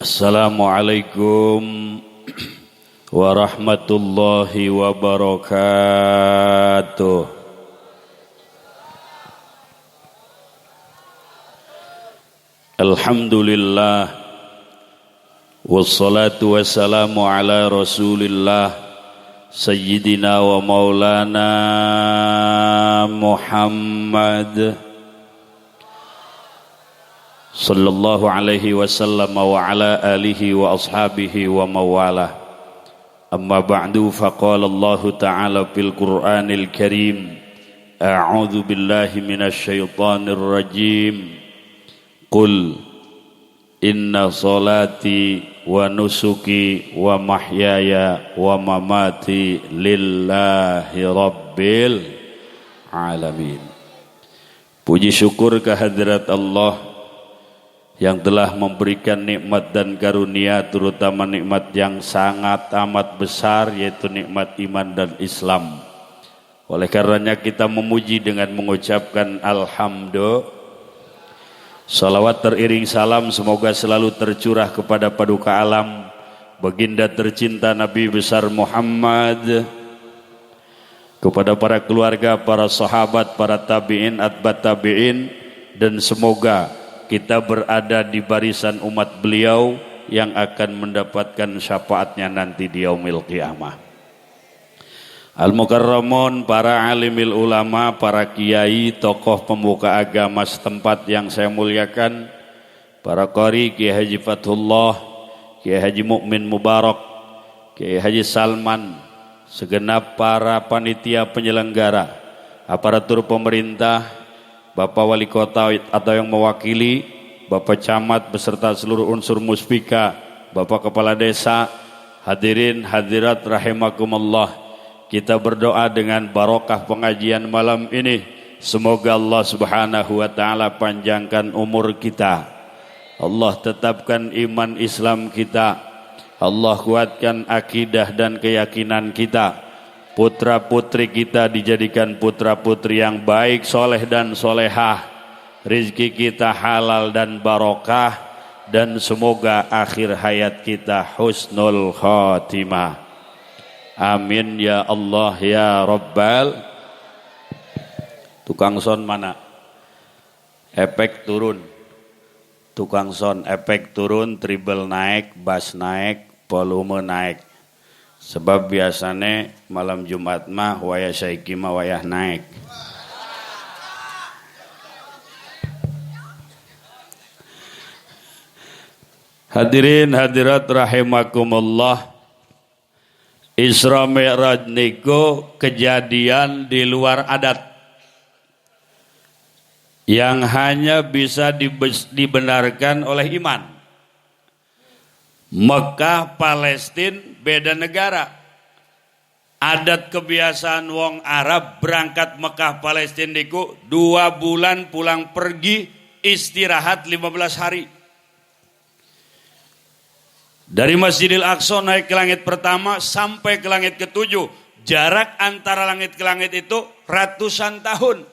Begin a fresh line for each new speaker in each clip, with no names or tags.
Assalamualaikum warahmatullahi wabarakatuh. Alhamdulillah wassalatu wassalamu ala Rasulillah Sayyidina wa maulana Muhammad sallallahu alaihi wasallam wa ala alihi wa ashabihi wa mawalah. Amma ba'du, faqala Allah ta'ala fil Qur'anil Karim, a'udzu billahi minasy syaithanir rajim. Qul inna salati wa nusuki wa mahyaya wa mamati lillahi rabbil alamin. Puji syukur kehadirat Allah yang telah memberikan nikmat dan karunia, terutama nikmat yang sangat amat besar, yaitu nikmat iman dan Islam. Oleh karenanya kita memuji dengan mengucapkan alhamdulillah. Salawat teriring salam semoga selalu tercurah kepada paduka alam, baginda tercinta Nabi besar Muhammad, kepada para keluarga, para sahabat, para tabi'in, atba'ut tabi'in, dan semoga kita berada di barisan umat beliau yang akan mendapatkan syafaatnya nanti di yaumil qiyamah. Al-Mukarramun, para alimil ulama, para kiai, tokoh pemuka agama setempat yang saya muliakan, para qari, Kiai Haji Fathullah, Kiai Haji Mukmin Mubarak, Kiai Haji Salman, segenap para panitia penyelenggara, aparatur pemerintah, Bapak Wali Kota atau yang mewakili, Bapak Camat beserta seluruh unsur muspika, Bapak Kepala Desa, hadirin hadirat rahimakumullah. Kita berdoa dengan barokah pengajian malam ini, semoga Allah Subhanahu wa taala panjangkan umur kita, Allah tetapkan iman Islam kita, Allah kuatkan akidah dan keyakinan kita, putra putri kita dijadikan putra putri yang baik, soleh dan solehah, rizki kita halal dan barokah, dan semoga akhir hayat kita husnul khatimah. Amin ya Allah ya Rabbal. Tukang son mana? Efek turun. Tukang son efek turun, treble naik, bass naik, volume naik. Sebab biasanya malam Jumat mah wayah syaiki mah wayah naik. Hadirin hadirat rahimakumullah, Isra Mi'raj niku kejadian di luar adat yang hanya bisa dibenarkan oleh iman. Mekah, Palestina beda negara. Adat kebiasaan wong Arab berangkat Mekah Palestina niku 2 bulan pulang pergi, istirahat 15 hari. Dari Masjidil Aqsa naik ke langit pertama sampai ke langit ke-7, jarak antara langit ke langit itu ratusan tahun.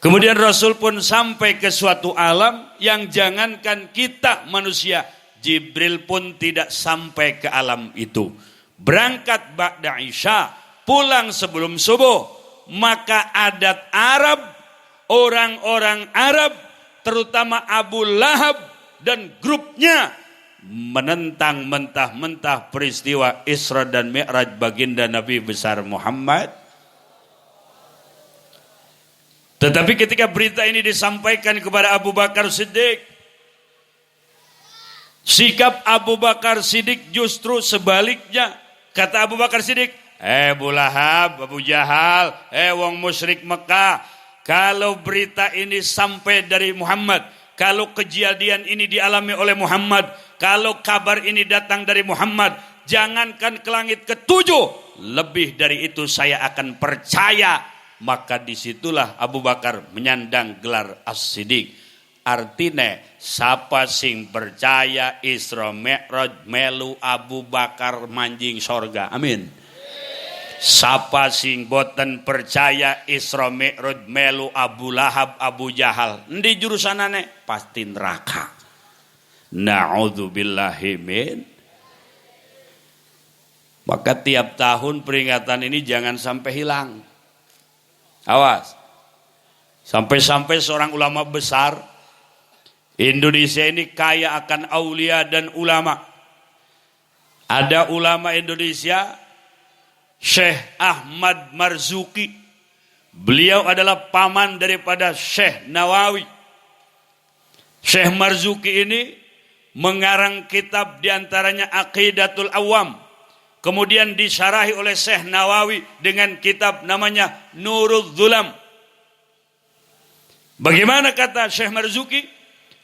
Kemudian Rasul pun sampai ke suatu alam yang jangankan kita manusia, Jibril pun tidak sampai ke alam itu. Berangkat ba'da Isya, pulang sebelum subuh. Maka adat Arab, orang-orang Arab, terutama Abu Lahab dan grupnya, menentang mentah-mentah peristiwa Isra dan Mi'raj baginda Nabi besar Muhammad. Tetapi ketika berita ini disampaikan kepada Abu Bakar Siddiq, sikap Abu Bakar Siddiq justru sebaliknya. Kata Abu Bakar Siddiq, Abu Lahab, Abu Jahal, wong musyrik Mekah, kalau berita ini sampai dari Muhammad, kalau kejadian ini dialami oleh Muhammad, kalau kabar ini datang dari Muhammad, jangankan ke langit ke-7, lebih dari itu saya akan percaya. Maka disitulah Abu Bakar menyandang gelar As-Siddiq. Artinya, siapa sing percaya Isra Mi'raj melu Abu Bakar manjing sorga. Amin. Sapa sing boten percaya Isra Mi'raj melu Abu Lahab, Abu Jahal, endi jurusanane? Pasti neraka. Na'udzubillahi min. Maka tiap tahun peringatan ini jangan sampai hilang. Awas. Sampai-sampai seorang ulama besar, Indonesia ini kaya akan aulia dan ulama. Ada ulama Indonesia, Syekh Ahmad Marzuki. Beliau adalah paman daripada Syekh Nawawi. Syekh Marzuki ini mengarang kitab diantaranya Aqidatul Awam. Kemudian disyarahi oleh Syekh Nawawi dengan kitab namanya Nurul Zulam. Bagaimana kata Syekh Marzuki?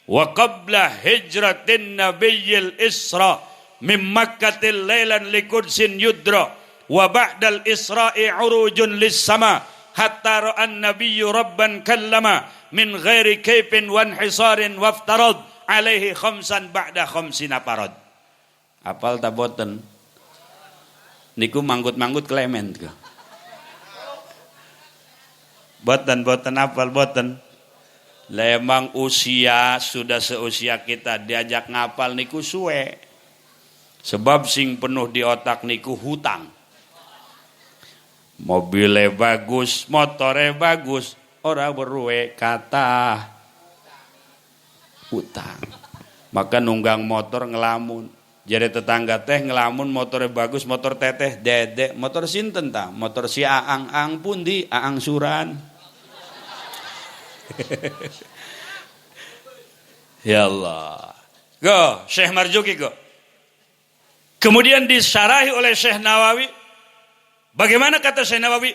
Wa qabla hijratin nabiyyil isra min makkatil laylan likudsin yudra wa ba'dal isra'i urujun lis sama hatta ra'an nabiyyu rabban kallama min ghairi kaifin wan hisarin waftarad alaihi khamsan ba'da khamsina parad. Apal ta boten? Niku manggut-manggut klemen ka. Boten apal boten. Lemang usia sudah seusia kita diajak ngapal niku suwe. Sebab sing penuh di otak niku hutang. Mobilnya bagus, motornya bagus, ora beruwe kata hutang. Maka nunggang motor ngelamun. Jadi tetangga teh ngelamun motornya bagus, motor teteh dedek, motor sinten ta? Motor si Aang pundi, Aang Suran. Ya Allah. Go, Syekh Marzuki go. Kemudian disyarahi oleh Syekh Nawawi. Bagaimana kata Syekh Nawawi?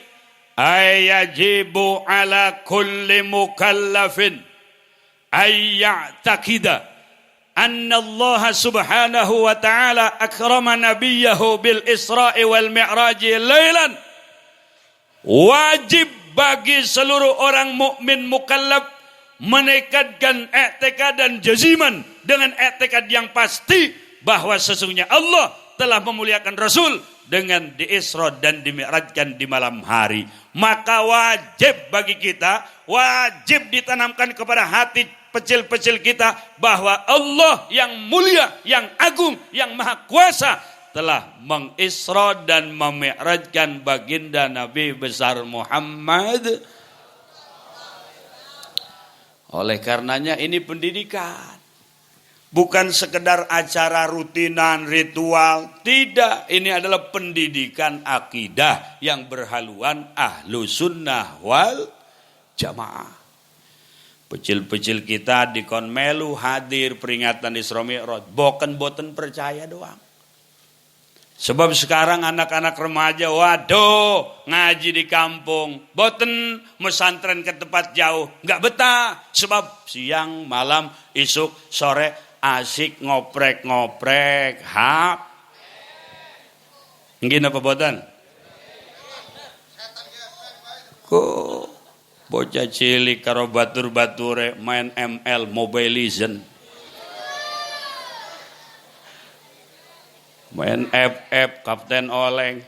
Ayajibu ala kulli mukallafin ayya'taqida anna Allah subhanahu wa ta'ala akrama nabiyahu bil isra'i wal mi'raji laylan. Wajib bagi seluruh orang mukmin mukallaf menekadkan i'tikad dan jaziman dengan i'tikad yang pasti bahwa sesungguhnya Allah telah memuliakan Rasul dengan diisra dan dimi'rajkan di malam hari. Maka wajib bagi kita, wajib ditanamkan kepada hati pecil-pecil kita bahwa Allah yang mulia, yang agung, yang maha kuasa telah mengisra dan memi'rajkan baginda Nabi besar Muhammad. Oleh karenanya ini pendidikan. Bukan sekedar acara rutinan, ritual. Tidak, ini adalah pendidikan akidah yang berhaluan ahlu sunnah wal jamaah. Pecil-pecil kita dikon melu hadir peringatan Isra Mi'raj. Boten percaya doang. Sebab sekarang anak-anak remaja, waduh, ngaji di kampung, boten mesantren ke tempat jauh, nggak betah. Sebab siang, malam, isuk, sore, asik ngoprek-ngoprek, hap. Nggih napa boten? Kok bocah cilik karo batur-bature main ML, Mobile Legends. Main FF Kapten Oleng.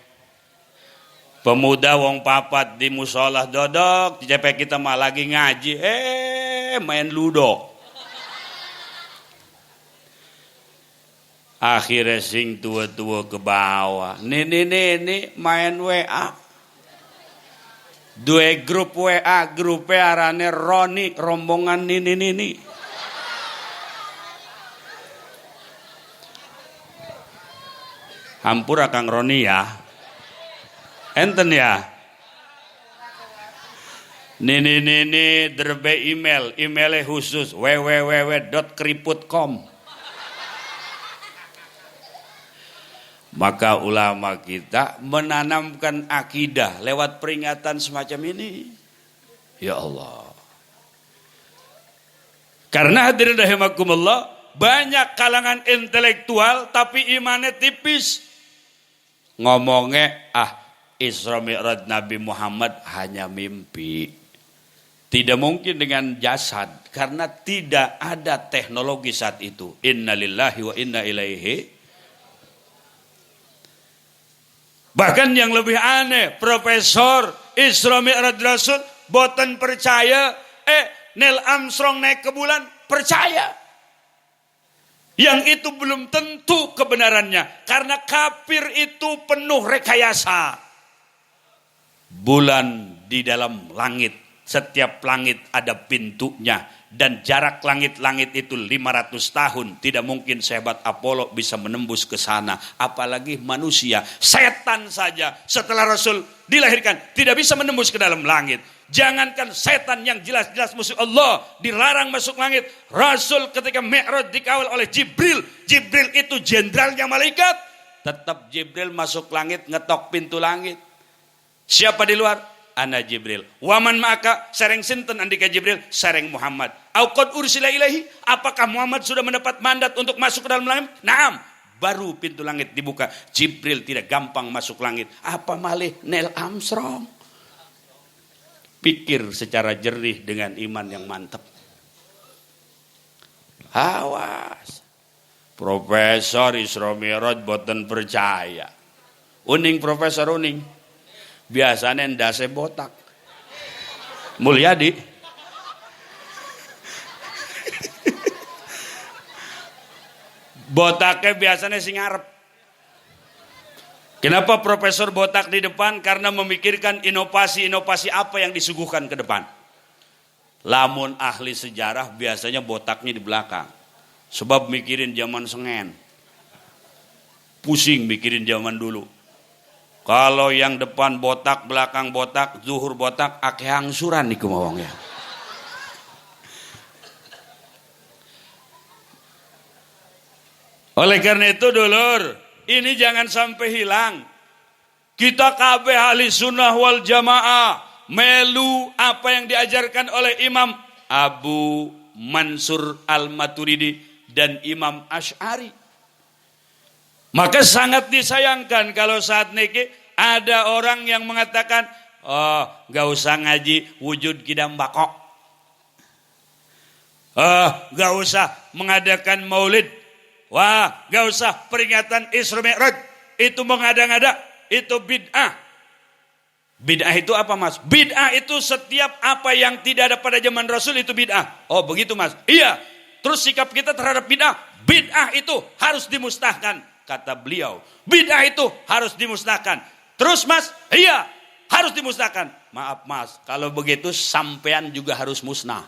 Pemuda wong papat di musola dodok, di cepek kita mah lagi ngaji, main ludo. Akhirnya sing tua-tua ke bawah. Nini main WA. Dua grup WA, grupnya arane Roni, rombongan nini. Hampura Kang Roni ya. Enten ya. Nini derbe emailnya khusus www.keriput.com. Maka ulama kita menanamkan akidah lewat peringatan semacam ini. Ya Allah. Karena hadirin rahimakumullah, banyak kalangan intelektual tapi imannya tipis. Ngomongnya Isra Mi'raj Nabi Muhammad hanya mimpi. Tidak mungkin dengan jasad karena tidak ada teknologi saat itu. Innalillahi wa inna ilaihi. Bahkan yang lebih aneh, Profesor Isra Mi'raj Rasul boten percaya, Neil Armstrong naik ke bulan, percaya. Yang itu belum tentu kebenarannya. Karena kafir itu penuh rekayasa. Bulan di dalam langit. Setiap langit ada pintunya. Dan jarak langit-langit itu 500 tahun. Tidak mungkin sehebat Apollo bisa menembus ke sana. Apalagi manusia. Setan saja setelah Rasul dilahirkan tidak bisa menembus ke dalam langit. Jangankan setan yang jelas-jelas musuh Allah dilarang masuk langit. Rasul ketika Mi'raj dikawal oleh Jibril. Jibril itu jenderalnya malaikat. Tetap Jibril masuk langit, ngetok pintu langit. Siapa di luar? Ana Jibril. Waman maka sereng sinten andika Jibril, sereng Muhammad. Au qad ursila ilaihi? Apakah Muhammad sudah mendapat mandat untuk masuk ke dalam langit? Naam. Baru pintu langit dibuka. Jibril tidak gampang masuk langit. Apa malih Neil Armstrong? Pikir secara jernih dengan iman yang mantap. Awas. Profesor Isra Mi'raj boten percaya. Uning Profesor Uning. Biasanya ndase botak. Mulyadi. Botaknya biasanya sing ngarep. Kenapa profesor botak di depan? Karena memikirkan inovasi-inovasi apa yang disuguhkan ke depan. Lamun ahli sejarah biasanya botaknya di belakang. Sebab mikirin zaman sengen. Pusing mikirin zaman dulu. Kalau yang depan botak, belakang botak, zuhur botak, akeh angsuran nih kumawangnya. Oleh karena itu dulur, ini jangan sampai hilang. Kita kabeh ahli sunnah wal jamaah melu apa yang diajarkan oleh Imam Abu Mansur Al-Maturidi dan Imam Asy'ari. Maka sangat disayangkan kalau saat niki ada orang yang mengatakan, oh gak usah ngaji wujud kidam bako. Gak usah mengadakan maulid. Wah, gak usah peringatan Isra Mi'raj. Itu mengada-ngada, itu bid'ah. Bid'ah itu apa mas? Bid'ah itu setiap apa yang tidak ada pada zaman Rasul itu bid'ah. Oh begitu mas? Iya. Terus sikap kita terhadap bid'ah. Bid'ah itu harus dimusnahkan. Kata beliau. Bid'ah itu harus dimusnahkan. Terus mas? Iya. Harus dimusnahkan. Maaf mas. Kalau begitu sampean juga harus musnah.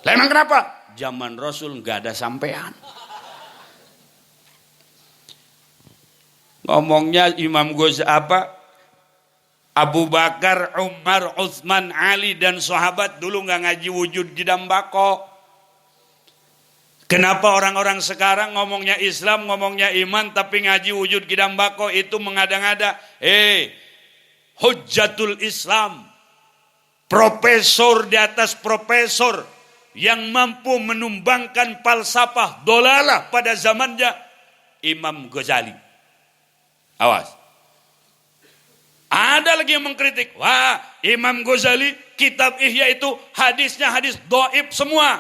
Lah emang kenapa? Zaman Rasul nggak ada sampean. Ngomongnya Imam Ghazali Abu Bakar, Umar, Utsman, Ali dan sahabat dulu nggak ngaji wujud kidam bako. Kenapa orang-orang sekarang ngomongnya Islam, ngomongnya iman tapi ngaji wujud kidam bako itu mengada-ngada. Hujjatul Islam. Profesor di atas profesor yang mampu menumbangkan falsafah dolalah pada zamannya Imam Ghazali. Awas. Ada lagi yang mengkritik. Wah, Imam Ghazali kitab Ihya itu hadisnya hadis dhaif semua.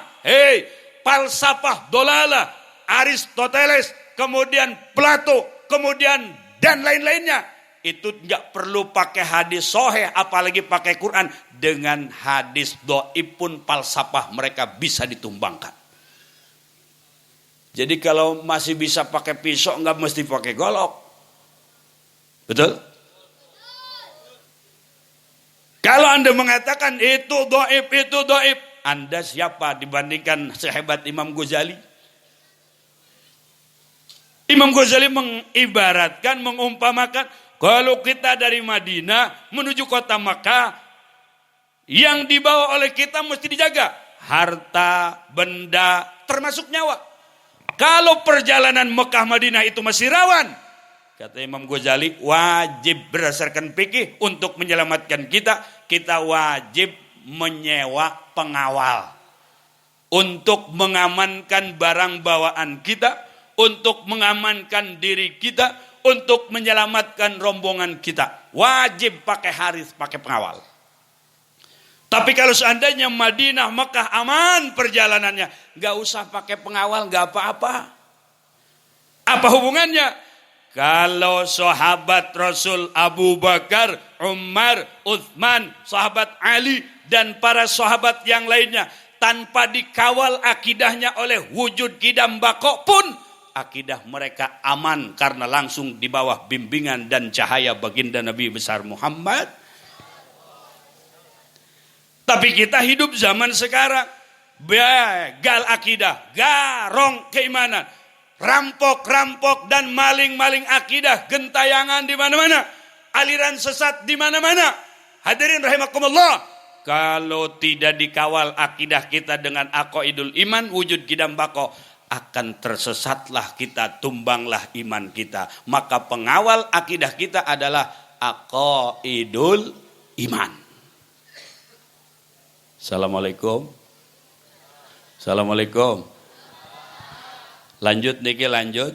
Falsafah dolalah, Aristoteles, kemudian Plato, kemudian dan lain-lainnya. Itu enggak perlu pakai hadis sahih, apalagi pakai Quran. Dengan hadis dhaif pun falsafah mereka bisa ditumbangkan. Jadi kalau masih bisa pakai pisau, enggak mesti pakai golok. Betul? Kalau Anda mengatakan itu dhaif, Anda siapa dibandingkan sehebat Imam Ghazali? Imam Ghazali mengibaratkan, mengumpamakan, kalau kita dari Madinah menuju kota Makkah, yang dibawa oleh kita mesti dijaga. Harta, benda, termasuk nyawa. Kalau perjalanan Mekah Madinah itu masih rawan, kata Imam Ghazali, wajib berdasarkan fikih untuk menyelamatkan kita wajib menyewa pengawal. Untuk mengamankan barang bawaan kita, untuk mengamankan diri kita, untuk menyelamatkan rombongan kita. Wajib pakai haris, pakai pengawal. Tapi kalau seandainya Madinah, Mekah aman perjalanannya, gak usah pakai pengawal, gak apa-apa. Apa hubungannya? Kalau sahabat Rasul Abu Bakar, Umar, Utsman, sahabat Ali dan para sahabat yang lainnya tanpa dikawal akidahnya oleh wujud kidam bako pun akidah mereka aman karena langsung di bawah bimbingan dan cahaya baginda Nabi besar Muhammad. Tapi kita hidup zaman sekarang begal akidah, garong keimanan, rampok-rampok dan maling-maling akidah, gentayangan di mana-mana, aliran sesat di mana-mana. Hadirin rahimakumullah, kalau tidak dikawal akidah kita dengan aqaidul iman, wujud kidam bako, akan tersesatlah kita, tumbanglah iman kita. Maka pengawal akidah kita adalah aqaidul iman. Assalamualaikum. Assalamualaikum. Lanjut niki lanjut.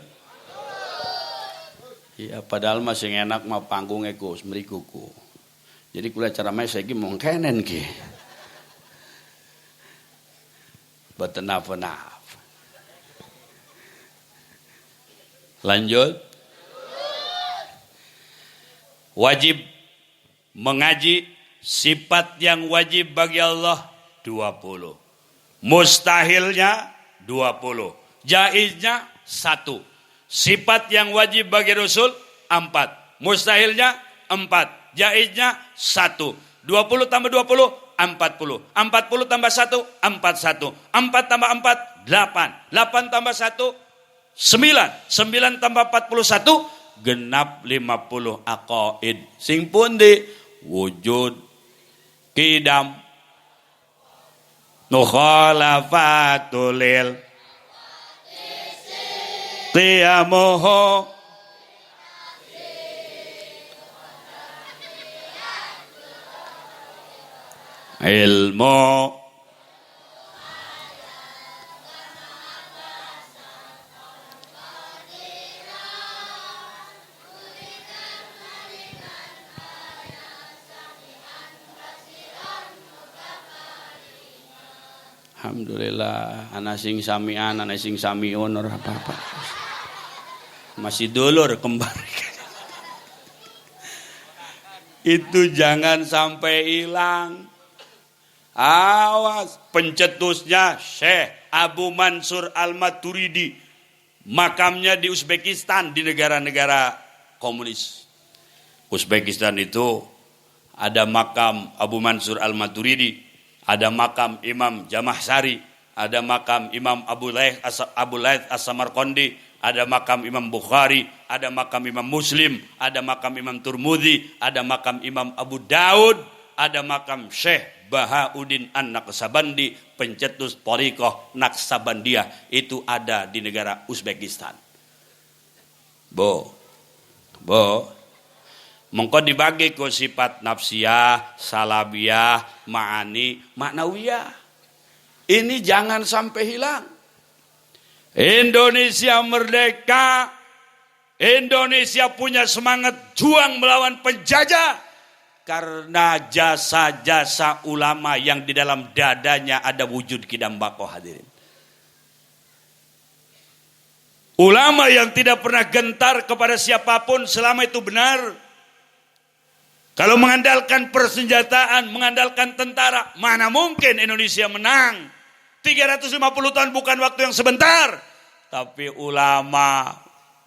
Iya, padahal masih enak mah panggungnya kus merikuku. Jadi kula cara main saya mau kenen ki. Betenaf-naf. Lanjut. Wajib mengaji, sifat yang wajib bagi Allah 20. Mustahilnya 20. Jaiznya 1. Sifat yang wajib bagi Rasul 4. Mustahilnya 4. Jaiznya 1. 20 tambah 20 40. 40 tambah 1 41. 4 tambah 4 8. 8 tambah 1 9. 9 tambah 41 genap 50 aqaid. Sing pundi wujud kidam nukhalafatulil qiyamuhu ilmu alhamdulillah, ana sing samian, ana sing samiun ora apa-apa. Masih dulur kembar. Itu jangan sampai hilang. Awas, pencetusnya Syekh Abu Mansur Al-Maturidi. Makamnya di Uzbekistan, di negara-negara komunis. Uzbekistan itu ada makam Abu Mansur Al-Maturidi, ada makam Imam Jamahsari, ada makam Imam Abu Laith As-Samarqandi, ada makam Imam Bukhari, ada makam Imam Muslim, ada makam Imam Turmudi, ada makam Imam Abu Daud, ada makam Syekh Bahauddin An-Naqsabandi, pencetus thariqah Naqsabandiyah, itu ada di negara Uzbekistan. Mengko dibagi ke sifat nafsiyah, salabiyah, ma'ani, maknawiyah. Ini jangan sampai hilang. Indonesia merdeka, Indonesia punya semangat juang melawan penjajah karena jasa-jasa ulama yang di dalam dadanya ada wujud kidam bako, hadirin. Ulama yang tidak pernah gentar kepada siapapun selama itu benar. Kalau mengandalkan persenjataan, mengandalkan tentara, mana mungkin Indonesia menang? 350 tahun bukan waktu yang sebentar. Tapi ulama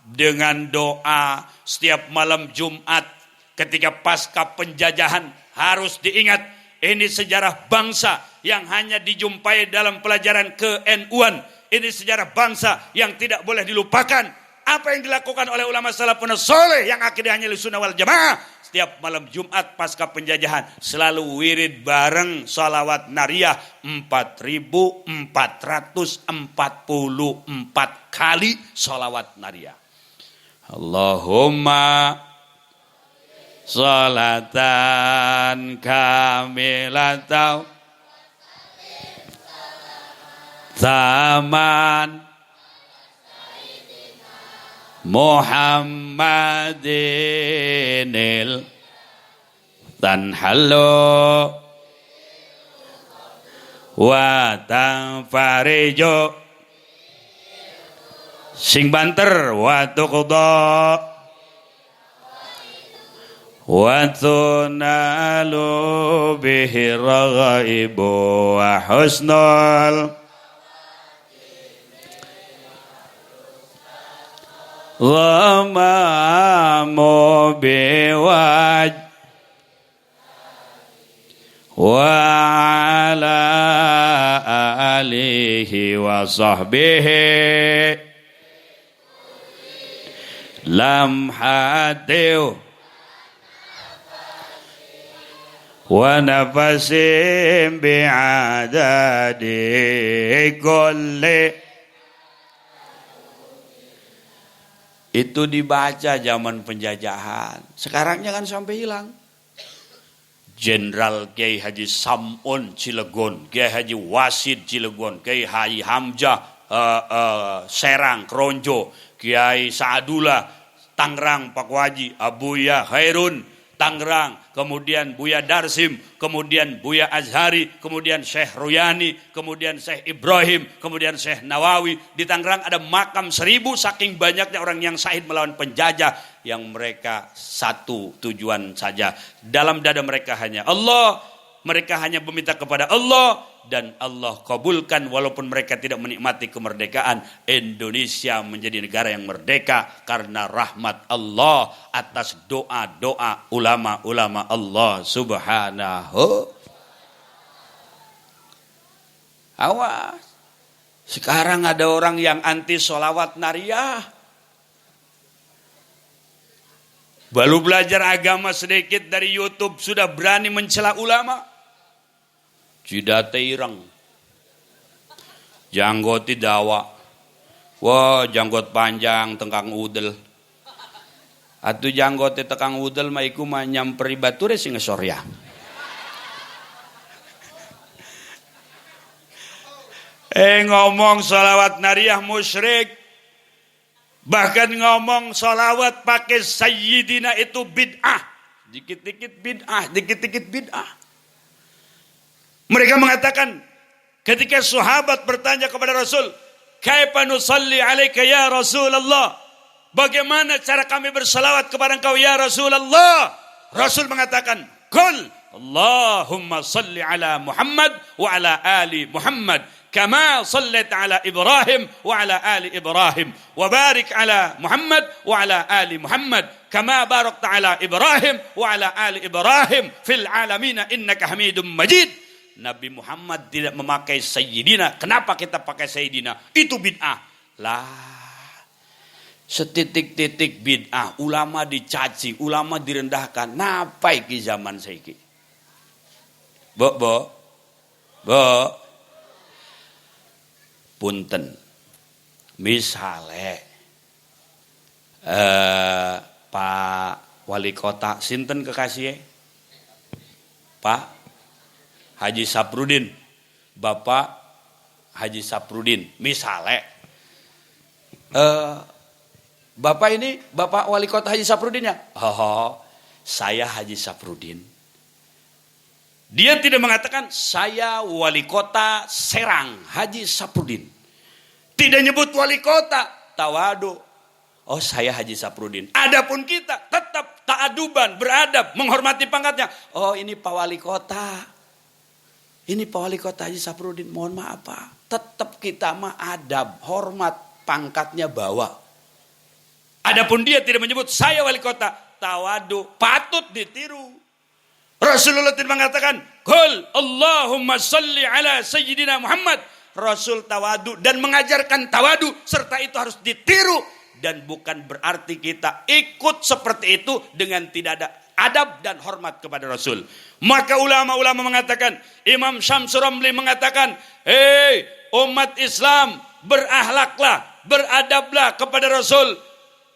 dengan doa setiap malam Jumat ketika pasca penjajahan harus diingat, ini sejarah bangsa yang hanya dijumpai dalam pelajaran ke-NU-an. Ini sejarah bangsa yang tidak boleh dilupakan. Apa yang dilakukan oleh ulama salafun saleh yang akidahnya Ahlussunnah wal Jamaah, setiap malam Jumat pasca penjajahan selalu wirid bareng salawat nariyah 4.444 kali salawat nariyah. Allahumma salatan kamilatan zaman Muhammadinil tanhallu wa tanfarijo sing banter wa tuqda wa tunalu bihi raghaibu wa husnul ghamamu biwaj wa ala alihi wa sahbihi lam hatiu wa nafasim bi'adadi kulli. Itu dibaca zaman penjajahan. Sekarang jangan sampai hilang. Jenderal Kiai Haji Samun Cilegon, Kiai Haji Wasid Cilegon, Kiai Haji Hamzah Serang Kronjo, Kiai Saadullah Tangerang Pakwaji, Abuya Khairun Tangerang, kemudian Buya Darsim, kemudian Buya Azhari, kemudian Syekh Ruyani, kemudian Syekh Ibrahim, kemudian Syekh Nawawi. Di Tangerang ada makam 1000 saking banyaknya orang yang syahid melawan penjajah, yang mereka satu tujuan saja. Dalam dada mereka hanya Allah, mereka hanya meminta kepada Allah, dan Allah kabulkan walaupun mereka tidak menikmati kemerdekaan. Indonesia menjadi negara yang merdeka karena rahmat Allah atas doa-doa ulama-ulama Allah subhanahu. Awas, sekarang ada orang yang anti sholawat nariyah. Baru belajar agama sedikit dari YouTube sudah berani mencela ulama. Cidate ireng, janggoti dawa, wah janggot panjang tengkang udel, atuh janggote tekang udel mah iku mah nyamperi bature sing ngesorya. Ngomong sholawat nariyah musyrik, bahkan ngomong sholawat pakai sayyidina itu bid'ah, dikit-dikit bid'ah, dikit-dikit bid'ah. Mereka mengatakan ketika sahabat bertanya kepada Rasul, "Kaifa nusalli 'alaika ya Rasulullah?" Bagaimana cara kami bersalawat kepada engkau ya Rasulullah? Rasul mengatakan, "Qul Allahumma salli ala Muhammad wa ala ali Muhammad kama sallaita ala Ibrahim wa ala ali Ibrahim wa barik ala Muhammad wa ala ali Muhammad kama barakta ala Ibrahim wa ala ali Ibrahim fil alamin innaka Hamidum Majid." Nabi Muhammad tidak memakai Sayyidina. Kenapa kita pakai Sayyidina? Itu bid'ah. Lah, setitik-titik bid'ah. Ulama dicaci, ulama direndahkan. Napa iki zaman saiki? Bo. Punten. Misale Pak Wali Kota sinten kekasih? Pak Haji Saprudin, Bapak Haji Saprudin, misalnya, Bapak ini Bapak Wali Kota Haji Saprudin ya? Oh, saya Haji Saprudin. Dia tidak mengatakan saya Wali Kota Serang Haji Saprudin. Tidak nyebut Wali Kota, tawadu. Oh, saya Haji Saprudin. Adapun kita tetap ta'aduban, beradab, menghormati pangkatnya. Oh, ini Pak Wali Kota. Ini Pak Wali Kota Haji Saprudin, mohon maaf Pak. Tetap kita mah adab, hormat, pangkatnya bawa. Adapun dia tidak menyebut saya Wali Kota, tawadu, patut ditiru. Rasulullah tidak mengatakan, "Qul Allahumma salli ala Sayyidina Muhammad." Rasul tawadu dan mengajarkan tawadu, serta itu harus ditiru. Dan bukan berarti kita ikut seperti itu dengan tidak ada adab dan hormat kepada Rasul. Maka ulama-ulama mengatakan, Imam Syamsul Ramli mengatakan, "Hei umat Islam, berakhlaklah, beradablah kepada Rasul.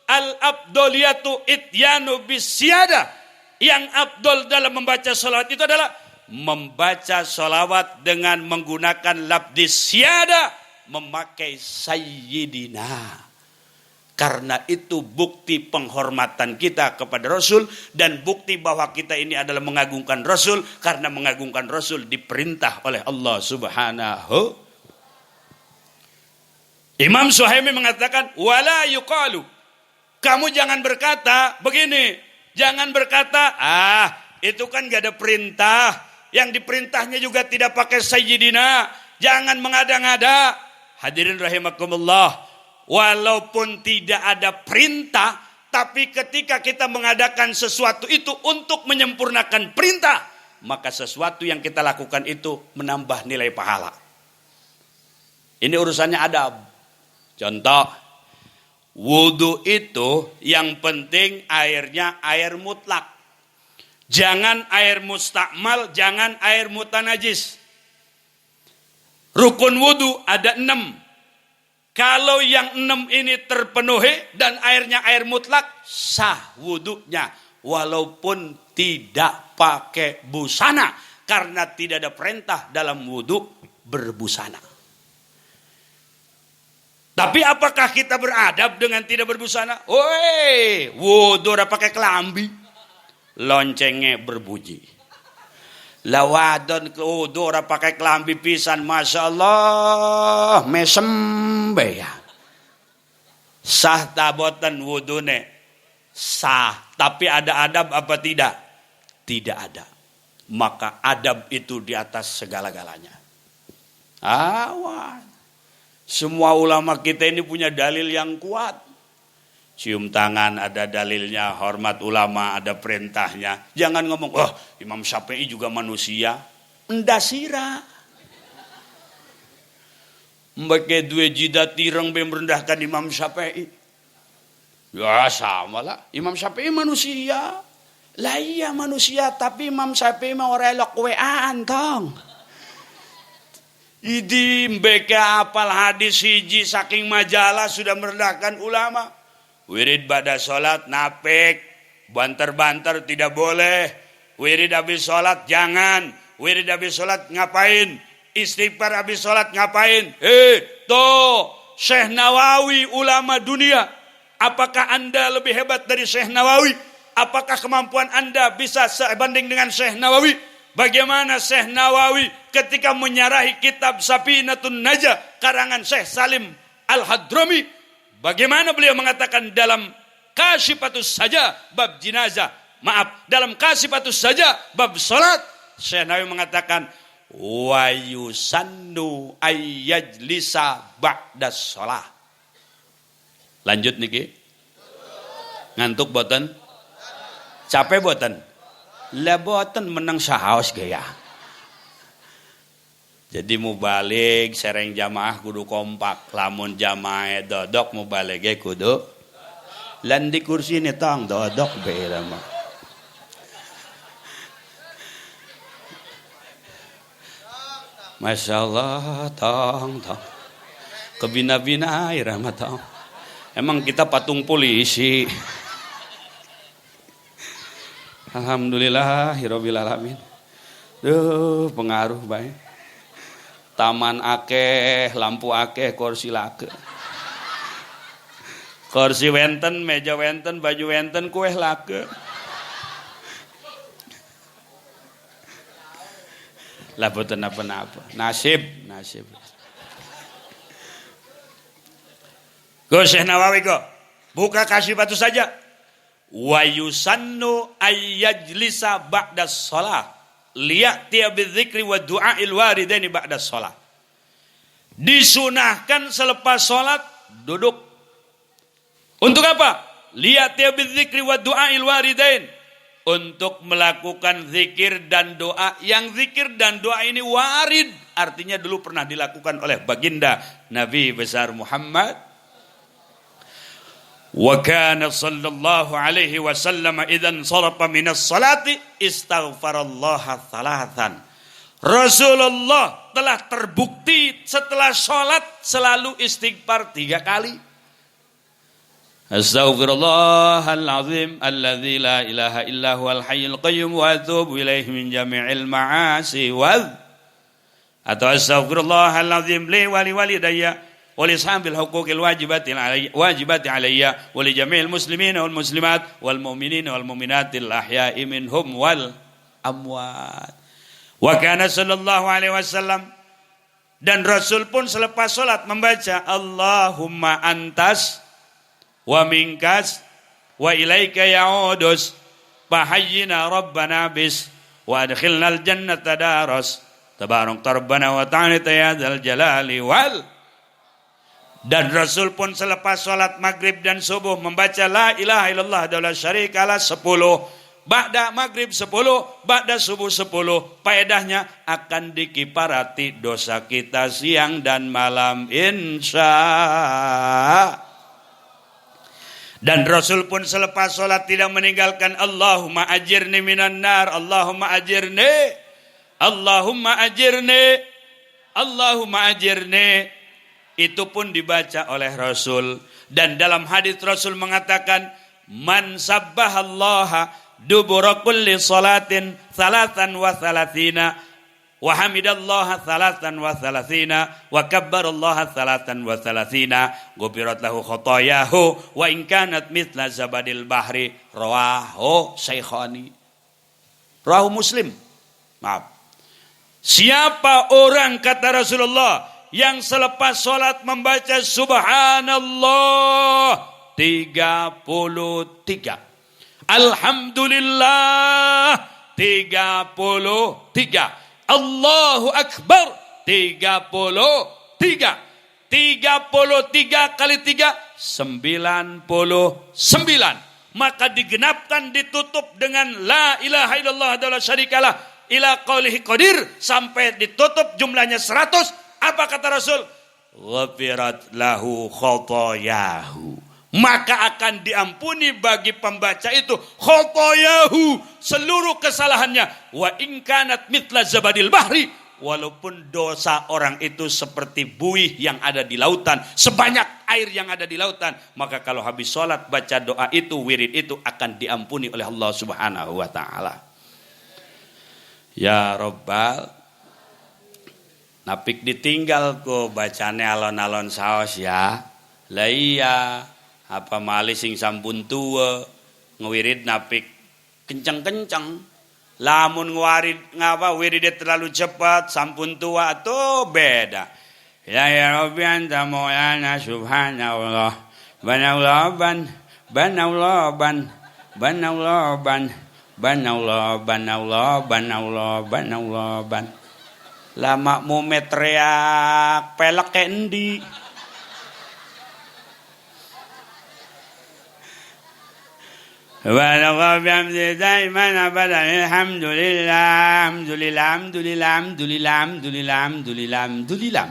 Al-abdoliyatu ityanu bisyada." Yang abdol dalam membaca salawat itu adalah membaca salawat dengan menggunakan labdis syada, memakai sayyidina. Karena itu bukti penghormatan kita kepada Rasul dan bukti bahwa kita ini adalah mengagungkan Rasul, karena mengagungkan Rasul diperintah oleh Allah Subhanahu. Imam Suhaimi mengatakan, "Wala yuqalu." Kamu jangan berkata begini, Jangan berkata, itu kan gak ada perintah. Yang diperintahnya juga tidak pakai sayyidina. Jangan mengada-ngada. Hadirin rahimakumullah. Walaupun tidak ada perintah, tapi ketika kita mengadakan sesuatu itu untuk menyempurnakan perintah, maka sesuatu yang kita lakukan itu menambah nilai pahala. Ini urusannya adab. Contoh, wudu itu yang penting airnya air mutlak. Jangan air mustakmal, jangan air mutanajis. Rukun wudu ada 6. Kalau yang 6 ini terpenuhi dan airnya air mutlak, sah wudunya. Walaupun tidak pakai busana. Karena tidak ada perintah dalam wudu berbusana. Tapi apakah kita beradab dengan tidak berbusana? Woi, wudu udah pakai kelambi. Loncengnya berbunyi. Lawadon wudu udah pakai kelambi pisan. Masya Allah. Mesem ya. Sah tabotan wudune. Sah. Tapi ada adab apa tidak? Tidak ada. Maka adab itu di atas segala-galanya. Awan. Semua ulama kita ini punya dalil yang kuat. Cium tangan ada dalilnya, hormat ulama ada perintahnya. Jangan ngomong, Imam Syafi'i juga manusia. Endasira. Mbake dua jidat tireng be merendahkan Imam Syafi'i. Ya sama lah, Imam Syafi'i manusia. Lah iya manusia, tapi Imam Syafi'i mau relok weaan tong. Idi mbeke apal hadis hiji saking majalah sudah merendahkan ulama. Wirid ba'da sholat napik, banter-banter tidak boleh. Wirid habis sholat jangan. Wirid habis sholat ngapain? Istighfar habis sholat ngapain? Syekh Nawawi ulama dunia. Apakah anda lebih hebat dari Syekh Nawawi? Apakah kemampuan anda bisa sebanding dengan Syekh Nawawi? Bagaimana Syekh Nawawi ketika menyarahi kitab Safinatun Najah karangan Syekh Salim Al-Hadrami, bagaimana beliau mengatakan dalam Kasyifatus Saja bab jenazah, dalam Kasyifatus Saja bab salat, Syekh Nawawi mengatakan wa yusannu ayyajlisa ba'da shalah. Lanjut niki. Ngantuk boten? Capek boten? Lah boten menang sahaos gaya. Jadi mubalik sereng jamaah kudu kompak. Lamun jamaah dodok mubalige kudu lan di kursi ini tong dodok beda mah. Masya Allah tong. Kebina-bina irama tong. Emang kita patung polisi. Alhamdulillahirabbil alamin. Duh, pengaruh bae. Taman akeh, lampu akeh, kursi lake. Kursi wenten, meja wenten, baju wenten, kue lake. Lah boten apa-apa. Nasib. Go Syekh Nawawi go. Buka Kasyifatus Saja. Wa yusannu ayyajlisa ba'da shalah liya'tiya bidzikri wa du'ail waridaini ba'da shalah. Disunahkan selepas salat duduk. Untuk apa? Liya'tiya bidzikri wa du'ail waridain. Untuk melakukan zikir dan doa. Yang zikir dan doa ini warid, artinya dulu pernah dilakukan oleh baginda Nabi besar Muhammad. Wa kana sallallahu alaihi wasallam idzan sarafa minas salati istaghfarallaha thalathan. Rasulullah telah terbukti setelah salat selalu istighfar 3 kali. Astaghfirullahal azim alladzi la ilaha illa huwal hayyul qayyum wa atubu ilaihi min jami'il ma'asi atau astaghfirullahal azim li wa li walidayya ولأصحاب الحقوق الواجبات علي ولجميع المسلمين والمسلمات والمؤمنين والمؤمنات الأحياء منهم والأموات. وكان صلى الله عليه وسلم, dan Rasul pun selepas salat membaca Allahumma antas wa minkas wa ilaika ya'udus fahayyina rabbana bis wa adkhilnal jannata daras tabarak rabbana wa ta'ala ya dzal jalali wal. Dan Rasul pun selepas sholat maghrib dan subuh membaca la ilaha illallah la syarikalah 10, ba'da maghrib 10, ba'da subuh 10. Faedahnya akan dikifarati dosa kita siang dan malam insya. Dan Rasul pun selepas sholat tidak meninggalkan Allahumma ajirni minan nar, Allahumma ajirni, Allahumma ajirni, Allahumma ajirni. Itu pun dibaca oleh Rasul. Dan dalam hadis Rasul mengatakan, man sabbahallaha dubura kulli salatin salatan wa salatina wa hamidallaha salatan wa salatina wa kabbarallaha salatan wa salatina ghufirat lahu khotayahu wa in kanat mithla zabadil bahri. Rawahu Syaikhani, rawahu Muslim. Maaf. Siapa orang, kata Rasulullah, yang selepas sholat membaca subhanallah 33, alhamdulillah 33, Allahu akbar 33, 33 kali 3 99, maka digenapkan, ditutup dengan la ilaha illallah la syarikalah ila qaulihi qadir sampai ditutup jumlahnya 100. Apa kata Rasul? Ghafirat lahu khotoyahu. Maka akan diampuni bagi pembaca itu khotoyahu, seluruh kesalahannya. Wa in kanat mithla zabadil bahri. Walaupun dosa orang itu seperti buih yang ada di lautan, sebanyak air yang ada di lautan. Maka kalau habis sholat baca doa itu, wirid itu akan diampuni oleh Allah subhanahu wa ta'ala. Ya Rabbal, napik ditinggal ko bacane alon-alon saos ya. Lah iya, apa malih sing sampun tuwa ngewirid napik kenceng-kenceng. Lamun ngewarid ngapa wirid terlalu cepat sampun tua tuh beda. Ya Rabbi anta maulana subhanallah. Banallah ban banallah ban banallah ban banallah banallah banallah banallah ban. Lama mumet teriak pelek ke endi. Wallahu bihamdi daiman abadan alhamdulillah alhamdulillah alhamdulillah alhamdulillah alhamdulillah alhamdulillah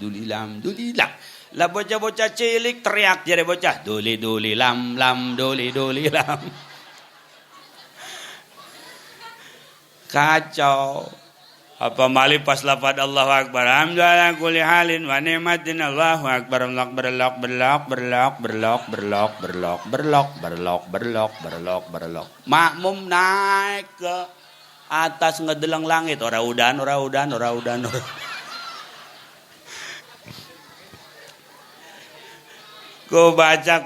alhamdulillah. Lah bocah-bocah cilik teriak jadi bocah duli lam duli lam. Kacau. Apa mali pas lafaz Allahu Akbar. Alhamdulillah kulli halin wa ni'matin Allahu Akbar. Berlok. Makmum naik ke atas ngedeleng langit. Ora udan. Ku baca.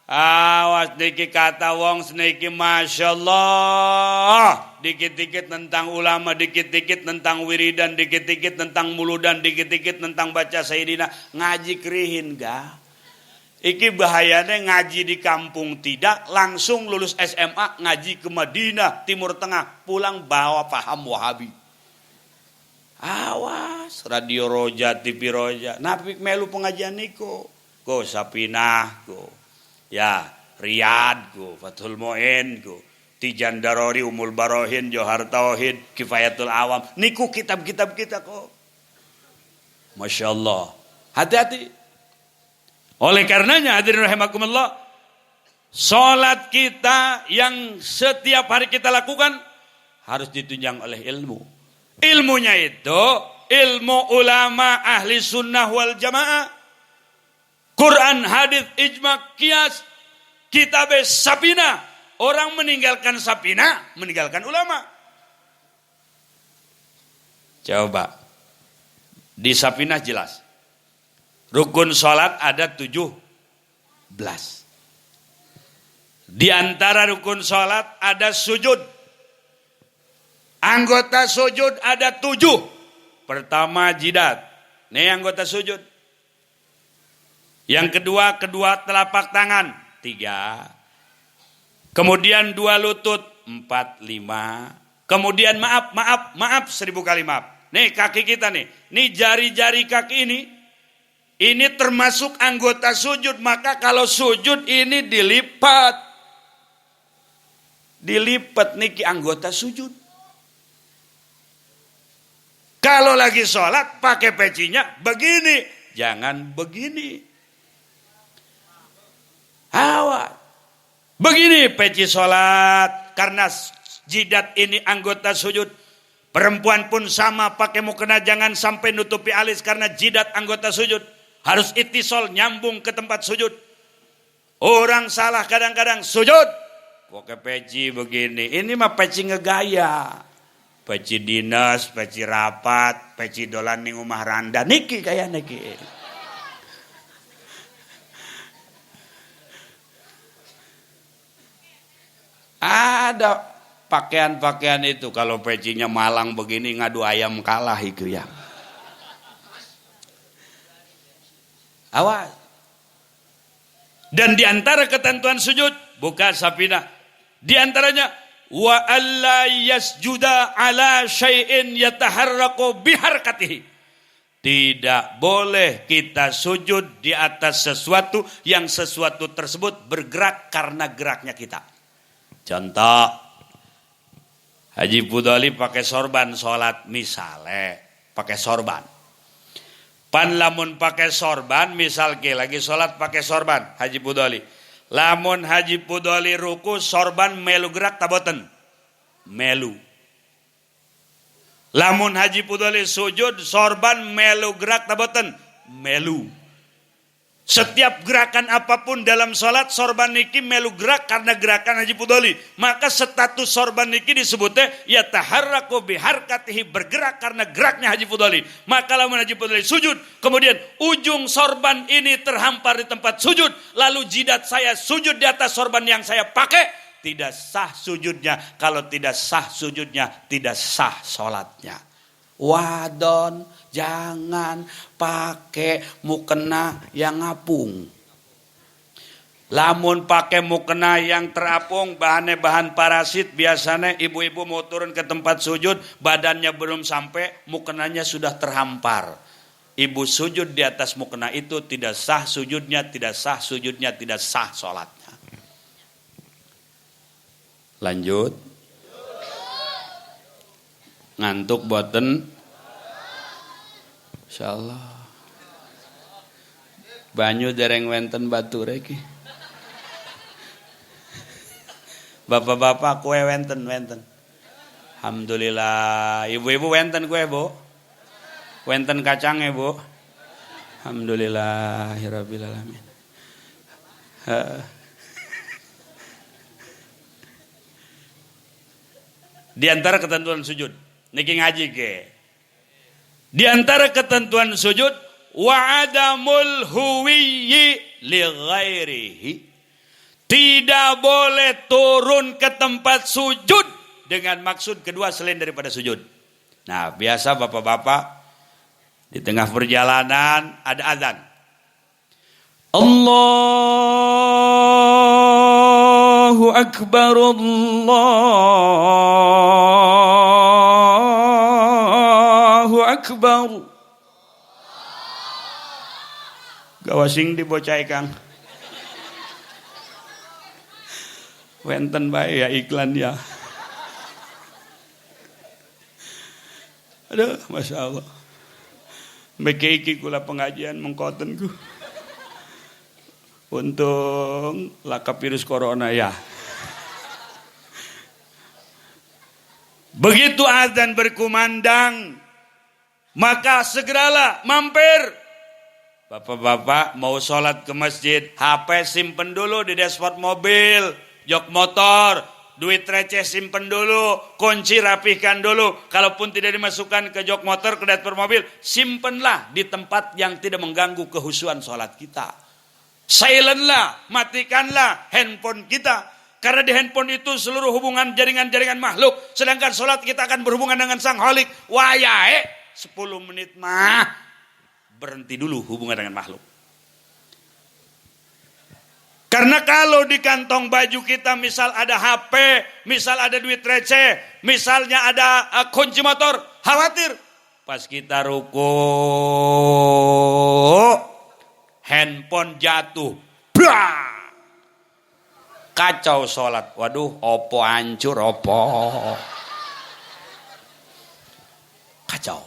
Awas dikit kata wong seniki Masya Allah. Dikit-dikit tentang ulama, dikit-dikit tentang wiridan, dikit-dikit tentang muludan, dikit-dikit tentang baca Sayyidina. Ngaji kerihin ga? Iki bahayanya ngaji di kampung tidak, langsung lulus SMA ngaji ke Madinah, Timur Tengah, pulang bawa paham Wahabi. Awas, radio Roja, TV Roja. Napik melu pengajian niko. Ko Sapinah ko. Ya, Riyad go, Fathul Mu'in go, Tijan Darori, Umul Barohin, Johar Tauhid, Kifayatul Awam. Niku kitab-kitab kita kok. Masya Allah. Hati-hati. Oleh karenanya hadirin rahimakumullah, sholat kita yang setiap hari kita lakukan harus ditunjang oleh ilmu. Ilmunya itu ilmu ulama ahli sunnah wal jamaah. Quran, hadis, ijma, qiyas, kitab Sapina. Orang meninggalkan Sapina, meninggalkan ulama. Coba. Di Sapina jelas. Rukun sholat ada 17. Di antara rukun sholat ada sujud. Anggota sujud ada 7. Pertama jidat. Nih anggota sujud. Yang kedua, kedua telapak tangan. 3. Kemudian 2 lutut. 4, 5. Kemudian maaf 1000 kali maaf. Nih kaki kita nih. Nih jari-jari kaki ini. Ini termasuk anggota sujud. Maka kalau sujud ini dilipat. Dilipat nih anggota sujud. Kalau lagi sholat pakai pecinya begini. Jangan begini. Awas. Begini peci sholat. Karena jidat ini anggota sujud. Perempuan pun sama pakai mukena. Jangan sampai nutupi alis karena jidat anggota sujud. Harus itisol nyambung ke tempat sujud. Orang salah kadang-kadang sujud. Pakai peci begini. Ini mah peci ngegaya. Peci dinas, peci rapat, peci dolan ning omah randa. Niki kayak niki. Ada pakaian-pakaian itu kalau pecinya malang begini ngadu ayam kalah itu ya. Awas. Dan diantara ketentuan sujud bukan sapina. Diantaranya wa alla yasjuda ala syai'in yataharraqu biharkatihi. Tidak boleh kita sujud di atas sesuatu yang sesuatu tersebut bergerak karena geraknya kita. Contoh, Haji Budoli pakai sorban sholat misalnya, pakai sorban. Pan lamun pakai sorban, misal ke lagi sholat pakai sorban, Haji Budoli. Lamun Haji Budoli ruku, sorban melu gerak taboten. Melu. Lamun Haji Budoli sujud, sorban melu gerak taboten. Melu. Setiap gerakan apapun dalam sholat, sorban niki melu gerak karena gerakan Haji Budoli. Maka status sorban niki disebutnya ya taharraku biharkatihi, bergerak karena geraknya Haji Budoli. Maka lamun Haji Budoli sujud, kemudian ujung sorban ini terhampar di tempat sujud, lalu jidat saya sujud di atas sorban yang saya pakai, tidak sah sujudnya. Kalau tidak sah sujudnya, tidak sah sholatnya. Wadon, jangan pakai mukena yang ngapung. Lamun pakai mukena yang terapung, bahannya bahan parasit, biasanya ibu-ibu mau turun ke tempat sujud, badannya belum sampai, mukenanya sudah terhampar. Ibu sujud di atas mukena itu tidak sah sujudnya, tidak sah sujudnya, tidak sah sholatnya. Lanjut. Ngantuk boten? Insyaallah. Banyu dereng wenten batur iki. Bapak-bapak kue wenten. Alhamdulillah. Ibu-ibu wenten kue, Bu? Wenten kacangnya, Bu? Alhamdulillahirabbil alamin. Di antara ketentuan sujud, niki ngaji ke. Di antara ketentuan sujud, wa adamul huwiyyi li ghairihi. Tidak boleh turun ke tempat sujud dengan maksud kedua selain daripada sujud. Nah, biasa bapak-bapak di tengah perjalanan ada azan. Allahu Akbar, Allahu Akbar. Gawasing dibocai Kang. Wenten bae ya iklan ya. Aduh, Masya Allah. Mekiki kula pengajian mengkotenku. Untung laka virus corona ya. Begitu azan berkumandang, maka segeralah mampir. Bapak-bapak mau sholat ke masjid, HP simpen dulu di dashboard mobil, jok motor, duit receh simpen dulu, kunci rapihkan dulu. Kalaupun tidak dimasukkan ke jok motor, ke dashboard mobil, simpenlah di tempat yang tidak mengganggu kehusuan sholat kita. Silentlah, matikanlah handphone kita. Karena di handphone itu seluruh hubungan jaringan-jaringan makhluk. Sedangkan sholat kita akan berhubungan dengan sang Khalik. Wayahe 10 menit mah berhenti dulu hubungan dengan makhluk. Karena kalau di kantong baju kita misal ada HP, misal ada duit receh, misalnya ada kunci motor, khawatir pas kita ruku handphone jatuh, blah! Kacau sholat. Waduh, opo hancur, opo kacau.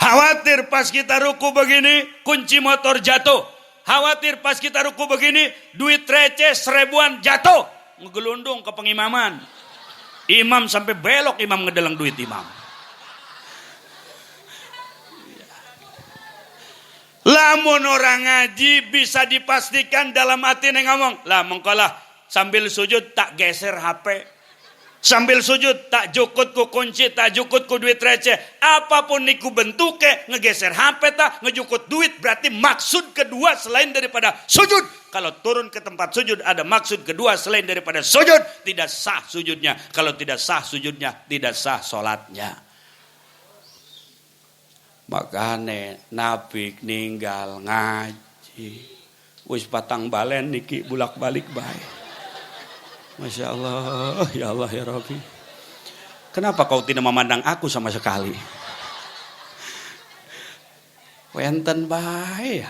Khawatir pas kita ruku begini kunci motor jatuh. Khawatir pas kita ruku begini, duit receh 1000-an jatuh. Ngegelundung ke pengimaman. Imam sampai belok, imam ngedeleng duit imam. Lamun orang ngaji bisa dipastikan dalam hati nih ngomong. Lah mengkolah sambil sujud tak geser HP. Sambil sujud tak jukut ku kunci, tak jukut ku duit receh. Apapun niku bentuke, ngegeser HP tak, ngejukut duit. Berarti maksud kedua selain daripada sujud. Kalau turun ke tempat sujud ada maksud kedua selain daripada sujud. Tidak sah sujudnya. Kalau tidak sah sujudnya, tidak sah sholatnya. Makanya Nabi ninggal ngaji. Wis patang balen niki bulak balik baik. Masya Allah, ya Allah ya Rabbi. Kenapa kau tidak memandang aku sama sekali? Wenten bae ya.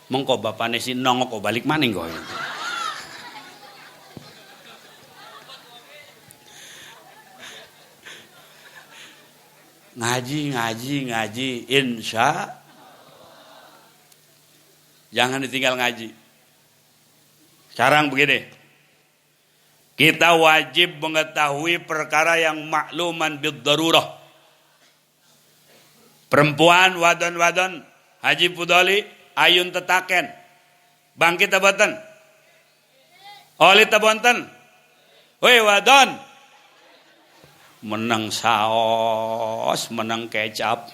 Mengko bapane si nongok kok balik maning kok. Ngaji, insya. Jangan ditinggal ngaji. Sekarang begini. Kita wajib mengetahui perkara yang makluman bid-darurah. Perempuan wadon-wadon Haji Pudoli ayun tetaken. Bangkit abatan. Oli tabonten. Woi wadon. Menang saos, menang kecap.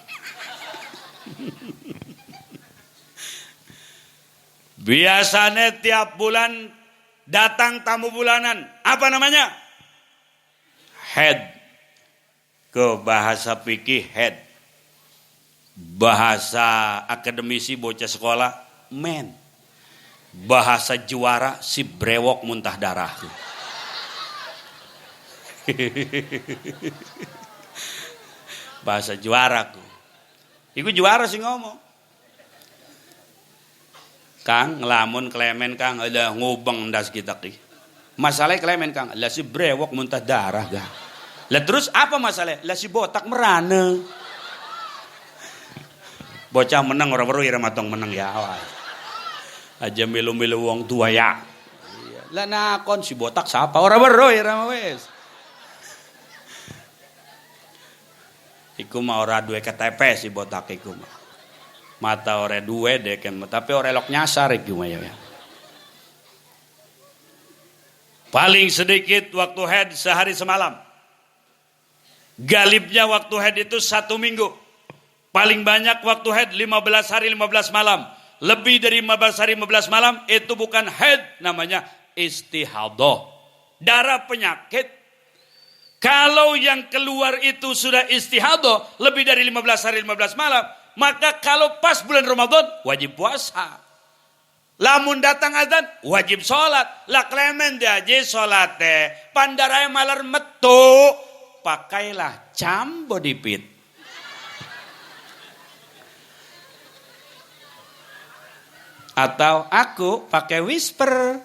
Biasanya tiap bulan datang tamu bulanan. Apa namanya? Head. Ke bahasa fikih head. Bahasa akademisi bocah sekolah men. Bahasa juara si brewok muntah darah. Bahasa juara ku. Iku juara sih ngomong. Kang lamun klemen Kang ada ngubeng ndas kita ki. Masalah klemen Kang, lah si brewok muntah darah ga. Lah terus apa masalah? Lah si botak merana. Bocah menang orang baru ira matong menang ya awal. Aja milu-milu wong tua ya. Lah nakon si botak siapa? Orang baru ira wes. Iku mah ora duwe KTP si botak iku mah. Mata ore duwe dek, tapi ore lok nyasar iku mah ya. Paling sedikit waktu head sehari semalam. Galibnya waktu head itu 1 minggu. Paling banyak waktu head 15 hari 15 malam. Lebih dari 15 hari 15 malam itu bukan head, namanya istihadah. Darah penyakit. Kalau yang keluar itu sudah istihadah lebih dari 15 hari 15 malam, maka kalau pas bulan Ramadan wajib puasa. Lamun datang azan wajib sholat. Lah klemen dia aja sholat teh. Pandarai malar metu. Pakailah cam body pit. Atau aku pakai whisper.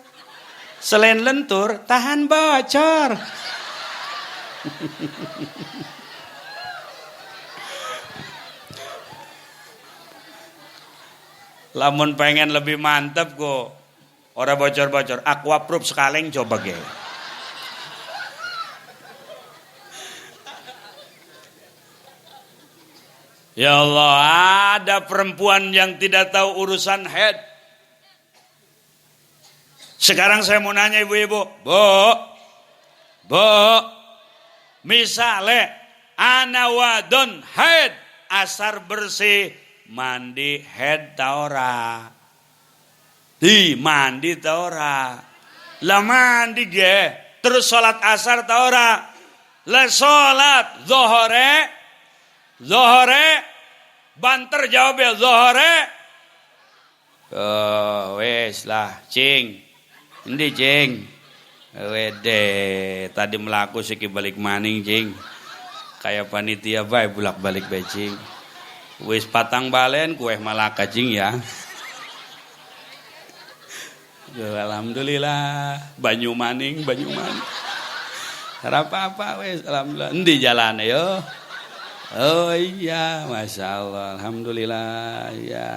Selain lentur tahan bocor. Lamun pengen lebih mantep kok. Ora bocor-bocor. Aquaproof sekaleng coba ge. Ya Allah, ada perempuan yang tidak tahu urusan head. Sekarang saya mau nanya ibu-ibu. Bu. Misale ana wadon head asar bersih mandi head taora. Di mandi taora. Lah mandi ge terus salat asar taora. Lah salat zuhore banter jawab ya zuhore. Oh, wes lah, cing. Endi cing? Wede, tadi melaku siki balik maning cing. Kayak panitia bae bulak-balik bae cing. Wis patang balen kue malaka cing ya. Alhamdulillah, banyu maning. Apa-apa wes, alhamdulillah. Endi jalan yo? Oh iya, masya Allah, alhamdulillah, ya,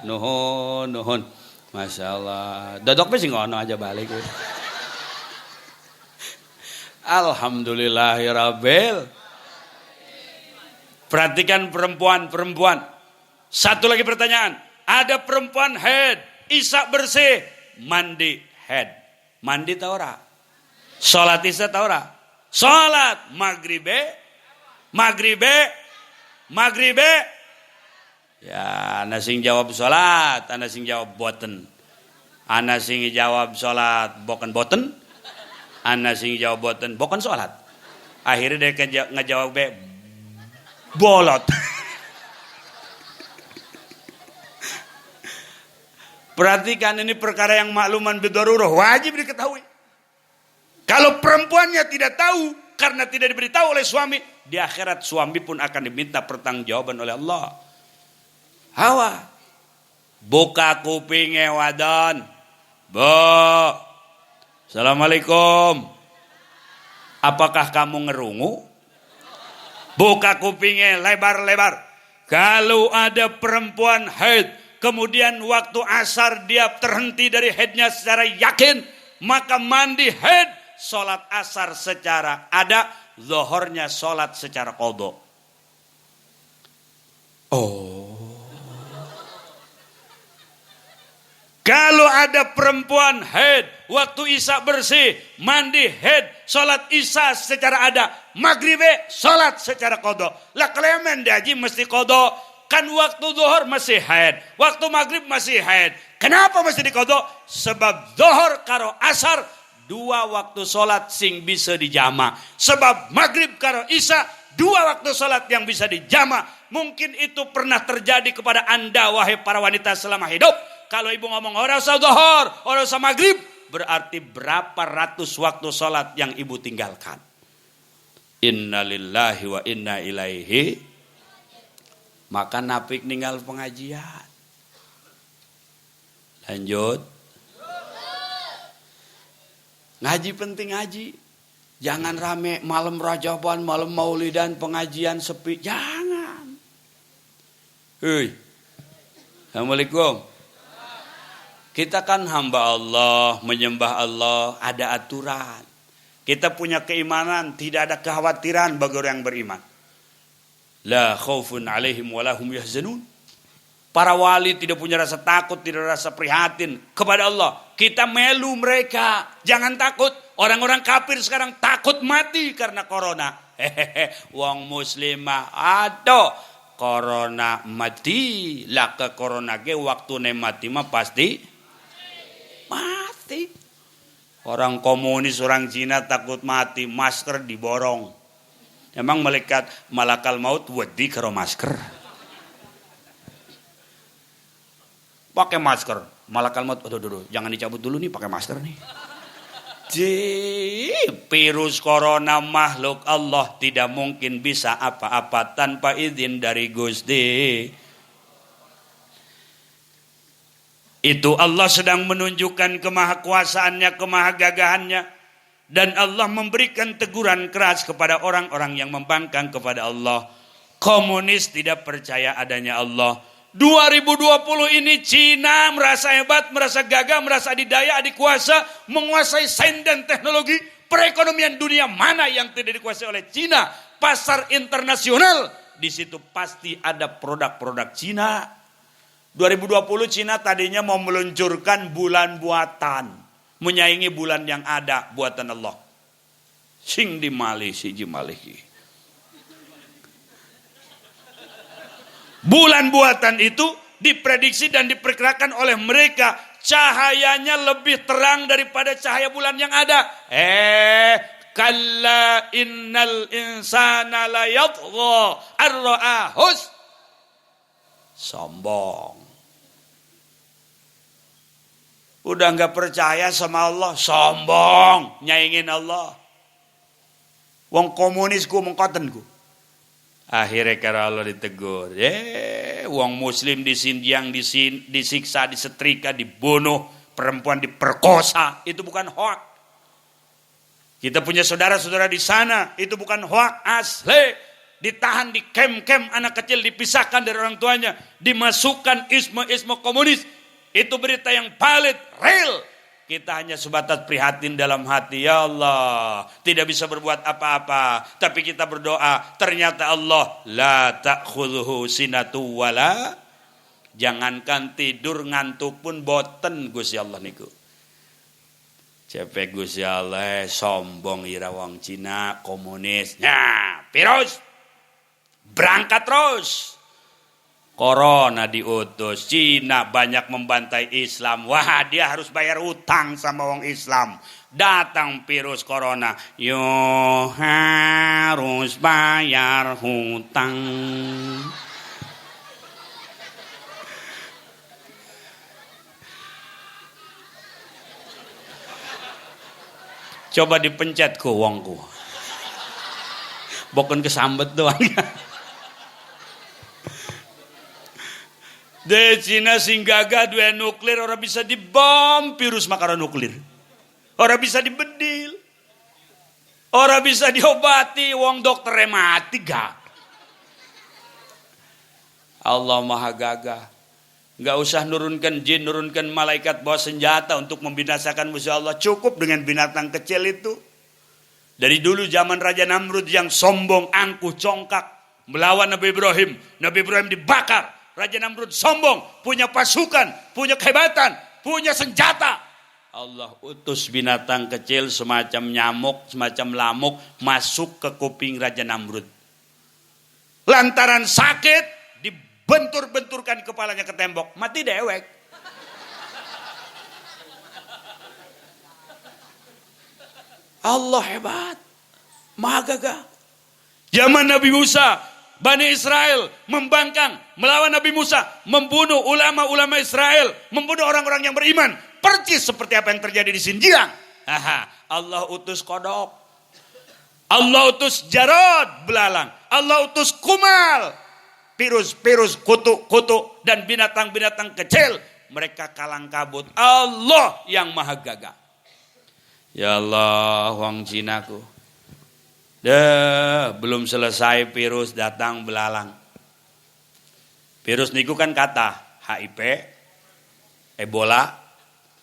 nuhun, masya Allah. Dodok sih ngono aja balik. Alhamdulillahirabbil. Perhatikan perempuan. Satu lagi pertanyaan. Ada perempuan head, isak bersih, mandi head. Mandi tahu ora? Salat isya tahu ora? Salat magribe. Ya, ana sing jawab salat, ana sing jawab boten. Ana sing jawab salat boten. Ana sing jawab boten salat. Akhirnya dia ngejawab bolot. Perhatikan, ini perkara yang makluman bidarurah, wajib diketahui. Kalau perempuannya tidak tahu karena tidak diberitahu oleh suami, di akhirat suami pun akan diminta pertanggungjawaban oleh Allah. Hawa, buka kupingnya wadon. Bo, Assalamualaikum. Apakah kamu ngerungu? Buka kupingnya lebar-lebar. Kalau ada perempuan haid, kemudian waktu asar dia terhenti dari haidnya secara yakin, maka mandi haid, sholat asar secara ada, zuhurnya sholat secara qadha. Oh. Kalau ada perempuan haid, waktu isya bersih, mandi haid, sholat isya secara ada, maghrib sholat secara qadha. Lah kalian haji mesti qadha, kan waktu zuhur masih haid, waktu maghrib masih haid. Kenapa mesti diqadha? Sebab zuhur karo asar dua waktu sholat sing bisa dijama. Sebab maghrib karo isya dua waktu sholat yang bisa dijama. Mungkin itu pernah terjadi kepada anda wahai para wanita selama hidup. Kalau ibu ngomong ora usah zuhur, ora usah maghrib, berarti berapa ratus waktu sholat yang ibu tinggalkan. Innalillahi wa inna ilaihi. Maka napik ninggal pengajian. Lanjut. Ngaji penting ngaji. Jangan rame malam rajaban, malam maulidan, pengajian sepi. Jangan. Hei. Assalamualaikum. Kita kan hamba Allah, menyembah Allah, ada aturan. Kita punya keimanan, tidak ada kekhawatiran bagi orang yang beriman. La khaufun alaihim wa lahum yahzanun. Para wali tidak punya rasa takut, tidak rasa prihatin kepada Allah. Kita melu mereka, jangan takut. Orang-orang kafir sekarang takut mati karena corona. Hehehe, wong muslimah aduh, corona mati. Lah ke corona ke waktu mati mah pasti mati. Orang komunis, orang Cina takut mati, masker diborong. Emang malakal maut wedi karo masker. Pakai masker, malakal maut, aduh, jangan dicabut dulu nih, pakai masker nih. Virus corona makhluk Allah, tidak mungkin bisa apa-apa tanpa izin dari Gusti. Itu Allah sedang menunjukkan kemahakuasaannya, kemahagagahannya. Dan Allah memberikan teguran keras kepada orang-orang yang membangkang kepada Allah. Komunis tidak percaya adanya Allah. 2020 ini Cina merasa hebat, merasa gagah, merasa adidaya, adikuasa, menguasai sains dan teknologi. Perekonomian dunia mana yang tidak dikuasai oleh Cina? Pasar internasional, di situ pasti ada produk-produk Cina. 2020 Cina tadinya mau meluncurkan bulan buatan, menyaingi bulan yang ada buatan Allah. Sing di malih siji malih. Bulan buatan itu diprediksi dan diperkirakan oleh mereka cahayanya lebih terang daripada cahaya bulan yang ada. Kalla innal insana la yatgha ar-ra'ahus. Sombong. Udah nggak percaya sama Allah, sombong, nyaingin Allah. Wong komunis ku mengkoten ku. Akhirnya karena Allah ditegur, wong muslim di Xinjiang disiksa, disetrika, dibunuh, perempuan diperkosa, itu bukan hoak. Kita punya saudara-saudara di sana, itu bukan hoak, asli. Ditahan di kem-kem, anak kecil dipisahkan dari orang tuanya, dimasukkan isme-isme komunis. Itu berita yang valid, real. Kita hanya sebatas prihatin dalam hati. Ya Allah, tidak bisa berbuat apa-apa. Tapi kita berdoa, ternyata Allah la ta'khudhuhu sinatu wala. Jangankan tidur, ngantuk pun boten Gusti Allah niku. Cepek Gusti Allah sombong ira wong Cina komunis. Nah, virus berangkat terus. Corona diutus, Cina banyak membantai Islam. Wah, dia harus bayar utang sama wong Islam. Datang virus corona, yo harus bayar hutang. Coba dipencet ku wongku. Bukan kesambet doang. Di Cina singgaga dua nuklir, orang bisa dibom virus makanan nuklir. Orang bisa dibedil. Orang bisa diobati, wong dokter mati gak. Allah maha gagah. Gak usah nurunkan jin, nurunkan malaikat bawa senjata untuk membinasakan musuh Allah. Cukup dengan binatang kecil itu. Dari dulu zaman Raja Namrud yang sombong, angkuh, congkak. Melawan Nabi Ibrahim. Nabi Ibrahim dibakar. Raja Namrud sombong, punya pasukan, punya kehebatan, punya senjata. Allah utus binatang kecil semacam nyamuk, semacam lamuk masuk ke kuping Raja Namrud. Lantaran sakit, dibentur-benturkan kepalanya ke tembok, mati dewek. Allah hebat, maha gagah. Zaman Nabi Musa, Bani Israel membangkang melawan Nabi Musa, membunuh ulama-ulama Israel, membunuh orang-orang yang beriman, percis seperti apa yang terjadi di Xinjiang. Allah utus kodok, Allah utus jarod belalang, Allah utus kumal, virus-virus, kutu-kutu dan binatang-binatang kecil, mereka kalang kabut. Allah yang maha gagah. Ya Allah, wong Cinaku. Belum selesai virus datang belalang. Virus niku kan kata HIV, Ebola,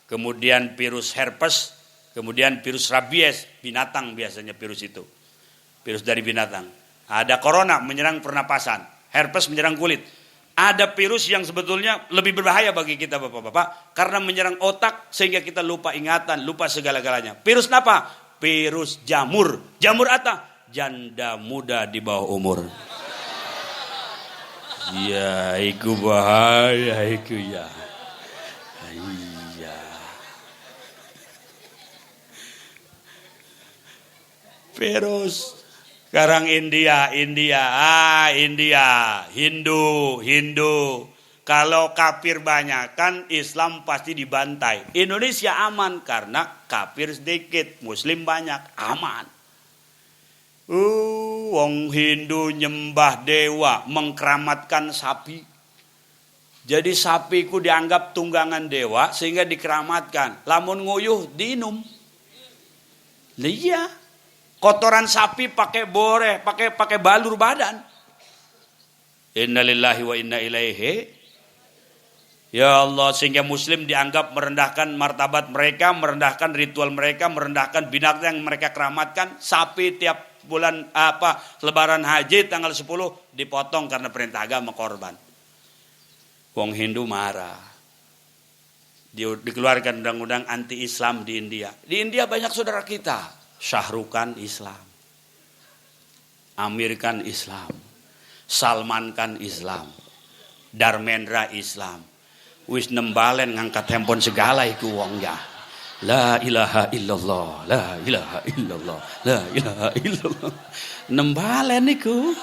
kemudian virus herpes, kemudian virus rabies, binatang biasanya virus itu. Virus dari binatang. Ada corona menyerang pernapasan, herpes menyerang kulit. Ada virus yang sebetulnya lebih berbahaya bagi kita Bapak-bapak karena menyerang otak sehingga kita lupa ingatan, lupa segala-galanya. Virus apa? Virus jamur. Jamur apa? Janda muda di bawah umur. Ya, itu bahaya itu ya. Iya. Virus. Sekarang India, Hindu. Kalau kafir banyak kan Islam pasti dibantai. Indonesia aman karena kafir sedikit, Muslim banyak, aman. Wong Hindu nyembah dewa, mengkeramatkan sapi. Jadi sapiku dianggap tunggangan dewa sehingga dikeramatkan. Lamun nguyuh dinum. Iya. Kotoran sapi pakai boreh, pakai balur badan. Innalillahi wa inna ilaihi. Ya Allah, sehingga Muslim dianggap merendahkan martabat mereka, merendahkan ritual mereka, merendahkan binatang yang mereka keramatkan. Sapi tiap bulan Lebaran Haji tanggal 10 dipotong karena perintah agama korban. Wong Hindu marah. Dikeluarkan undang-undang anti Islam di India. Di India banyak saudara kita. Syahrukan Islam, Amirkan Islam, Salmankan Islam, Dharmendra Islam. Wis nembalen ngangkat handphone segala iku wong ya. La ilaha illallah, la ilaha illallah, la ilaha illallah. Nembalen iku.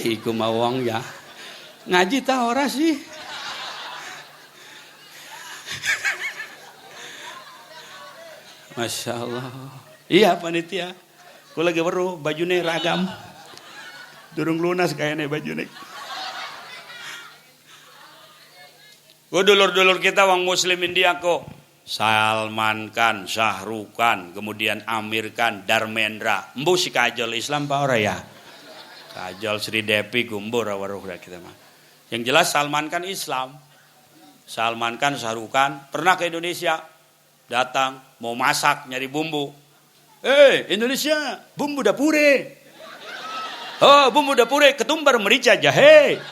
Iku mau wong ya. Ngaji ta ora sih? Masya Allah. Iya panitia. Aku lagi weruh bajunya ragam. Durung lunas kayaknya bajunya. Dulur-dulur kita wong muslim India kok. Salman Khan, Shah Rukh Khan, kemudian Amir Khan, Dharmendra. Embu si kajol Islam pak ora ya? Kajol Sri Devi gumbur waruh kita mah. Yang jelas Salman Khan Islam. Salman Khan, Shah Rukh Khan pernah ke Indonesia. Datang mau masak nyari bumbu. Indonesia, bumbu dapure. Oh, bumbu dapure ketumbar merica jahe.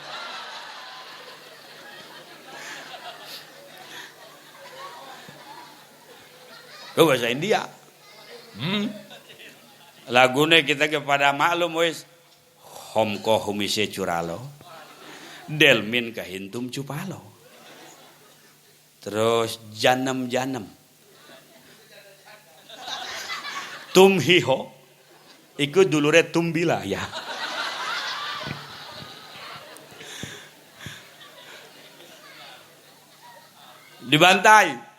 Bahasa India. Lagune kita kepada maklum wis. Homko humise curalo. Delmin kahintum cupalo. Terus janam-janam. Tumhiho. Iku dulure tumbila ya. Dibantai.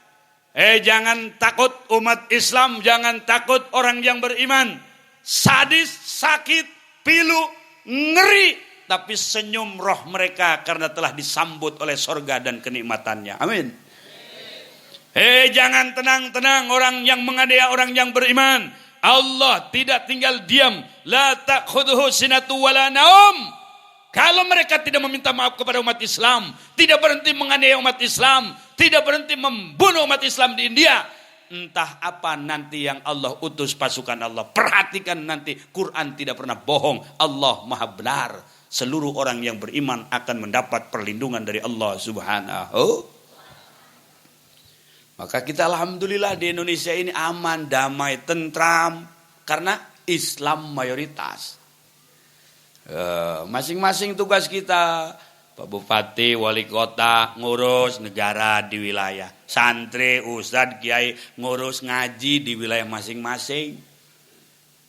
Jangan takut umat Islam, jangan takut orang yang beriman. Sadis, sakit, pilu, ngeri, tapi senyum roh mereka karena telah disambut oleh sorga dan kenikmatannya. Amin. Jangan tenang-tenang orang yang menganiaya orang yang beriman. Allah tidak tinggal diam. La ta'khudhuhu sinatu wala naum. Kalau mereka tidak meminta maaf kepada umat Islam, tidak berhenti menganiaya umat Islam, tidak berhenti membunuh umat Islam di India, entah apa nanti yang Allah utus pasukan Allah. Perhatikan nanti, Quran tidak pernah bohong. Allah maha benar. Seluruh orang yang beriman akan mendapat perlindungan dari Allah subhanahu. Maka kita alhamdulillah di Indonesia ini aman, damai, tentram. Karena Islam mayoritas. Masing-masing tugas kita. Pak Bupati, Wali Kota ngurus negara di wilayah. Santri, Ustadz, Kiai ngurus ngaji di wilayah masing-masing.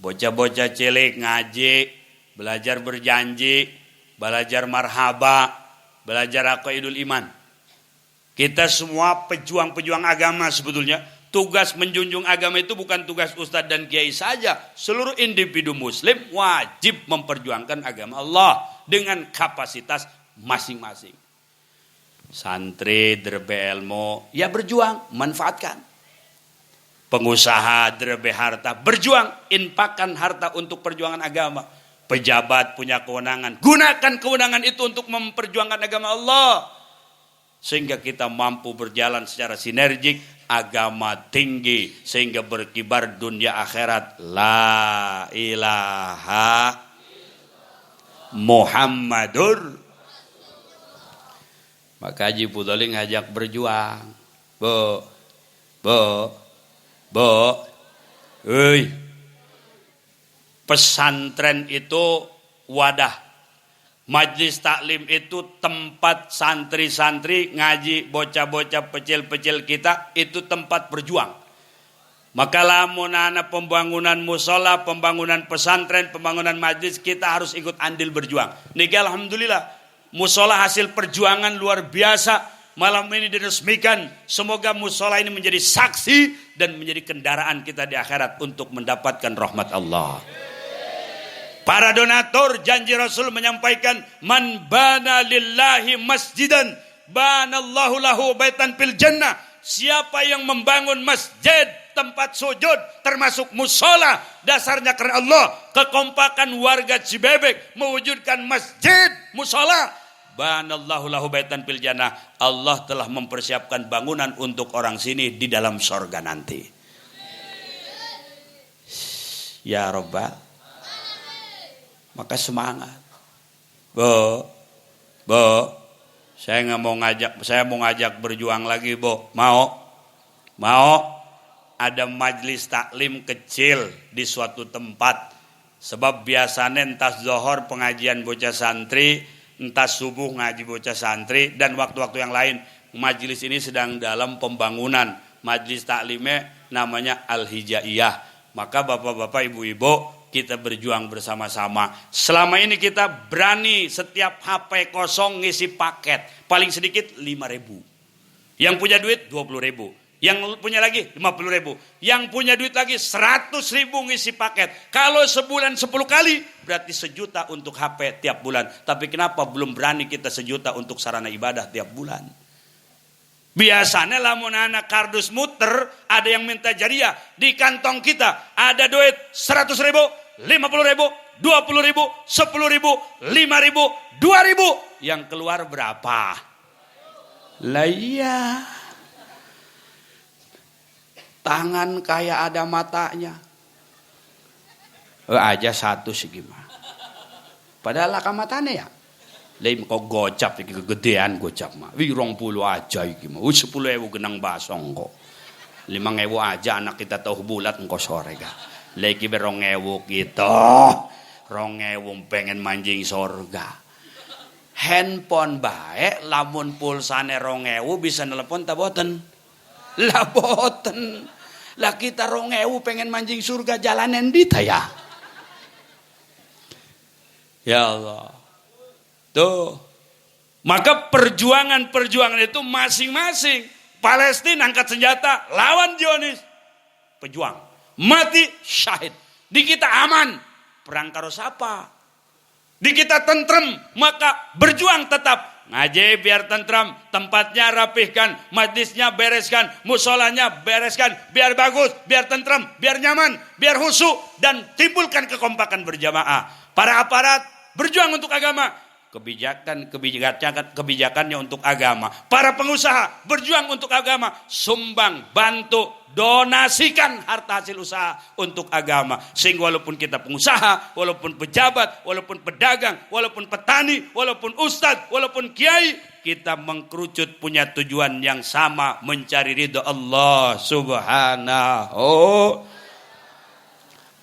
Bocah-bocah cilik ngaji, belajar berjanji, belajar marhaba, belajar aqaidul iman. Kita semua pejuang-pejuang agama sebetulnya. Tugas menjunjung agama itu bukan tugas Ustadz dan Kiai saja. Seluruh individu muslim wajib memperjuangkan agama Allah dengan kapasitas masing-masing. Santri derbe ilmu, ya berjuang, manfaatkan. Pengusaha derbe harta, berjuang, infakkan harta untuk perjuangan agama. Pejabat punya kewenangan, gunakan kewenangan itu untuk memperjuangkan agama Allah. Sehingga kita mampu berjalan secara sinergik, agama tinggi, sehingga berkibar dunia akhirat. La ilaha Muhammadur. Maka Haji Pudoli ngajak berjuang. Pesantren itu wadah. Majlis taklim itu tempat santri-santri ngaji, bocah-bocah pecil-pecil kita itu tempat berjuang. Maka lamun ana pembangunan musola, pembangunan pesantren, pembangunan majlis, kita harus ikut andil berjuang. Niki alhamdulillah musola hasil perjuangan luar biasa. Malam ini diresmikan. Semoga musola ini menjadi saksi dan menjadi kendaraan kita di akhirat untuk mendapatkan rahmat Allah. Para donatur, janji Rasul menyampaikan, man bana lillahi masjidan banallahu lahu baitan fil jannah. Siapa yang membangun masjid, tempat sujud, termasuk musola, dasarnya karena Allah. Kekompakan warga Cibebek mewujudkan masjid, musola, banallahu lahu baitan fil jannah. Allah telah mempersiapkan bangunan untuk orang sini di dalam sorga nanti. Ya Rabbal. Maka semangat. Bo, saya mau ngajak berjuang lagi, Bo. Mau ada majlis taklim kecil di suatu tempat. Sebab biasanya entah zuhur pengajian bocah santri, entah subuh ngaji bocah santri, dan waktu-waktu yang lain. Majlis ini sedang dalam pembangunan. Majlis taklimnya namanya Al-Hijaiyah. Maka bapak-bapak, ibu-ibu, kita berjuang bersama-sama. Selama ini kita berani setiap HP kosong ngisi paket. Paling sedikit 5.000. Yang punya duit 20.000. Yang punya lagi 50.000. Yang punya duit lagi 100.000 ngisi paket. Kalau sebulan 10 kali berarti 1 juta untuk HP tiap bulan. Tapi kenapa belum berani kita 1 juta untuk sarana ibadah tiap bulan? Biasanya lamun anak kardus muter, ada yang minta jariah. Di kantong kita ada duit 100.000, 50.000, 20.000, 10.000, 5.000, 2.000. Yang keluar berapa? Lah iya. Tangan kayak ada matanya. Aja 1 sih gimana. Padahal laka matanya ya. Lain kok gocap iki kegedean gocap mah. Wi 20 aja iki mah. 10.000 genang basong kok. 5.000 aja anak kita tahu bulat engko sore ka. Lagi 2.000 kita. 2.000 pengen manjing sorga. Handphone baik lamun pulsane 2.000 bisa nelpon ta boten? Lah boten. Lah kita 2.000 pengen manjing surga jalanan dita ya. Ya Allah. Tuh. Maka perjuangan itu masing-masing. Palestina angkat senjata lawan Zionis. Pejuang. Mati syahid. Di kita aman. Perang karo siapa? Di kita tentrem. Maka berjuang tetap. Ngaji biar tentram, tempatnya rapihkan, majlisnya bereskan, musolanya bereskan, biar bagus, biar tentram, biar nyaman, biar khusyuk dan timbulkan kekompakan berjamaah. Para aparat berjuang untuk agama, kebijakannya untuk agama. Para pengusaha berjuang untuk agama, sumbang, bantu, donasikan harta hasil usaha untuk agama. Sehingga walaupun kita pengusaha, walaupun pejabat, walaupun pedagang, walaupun petani, walaupun ustadz, walaupun kiai, kita mengkerucut punya tujuan yang sama, mencari ridho Allah subhanahu.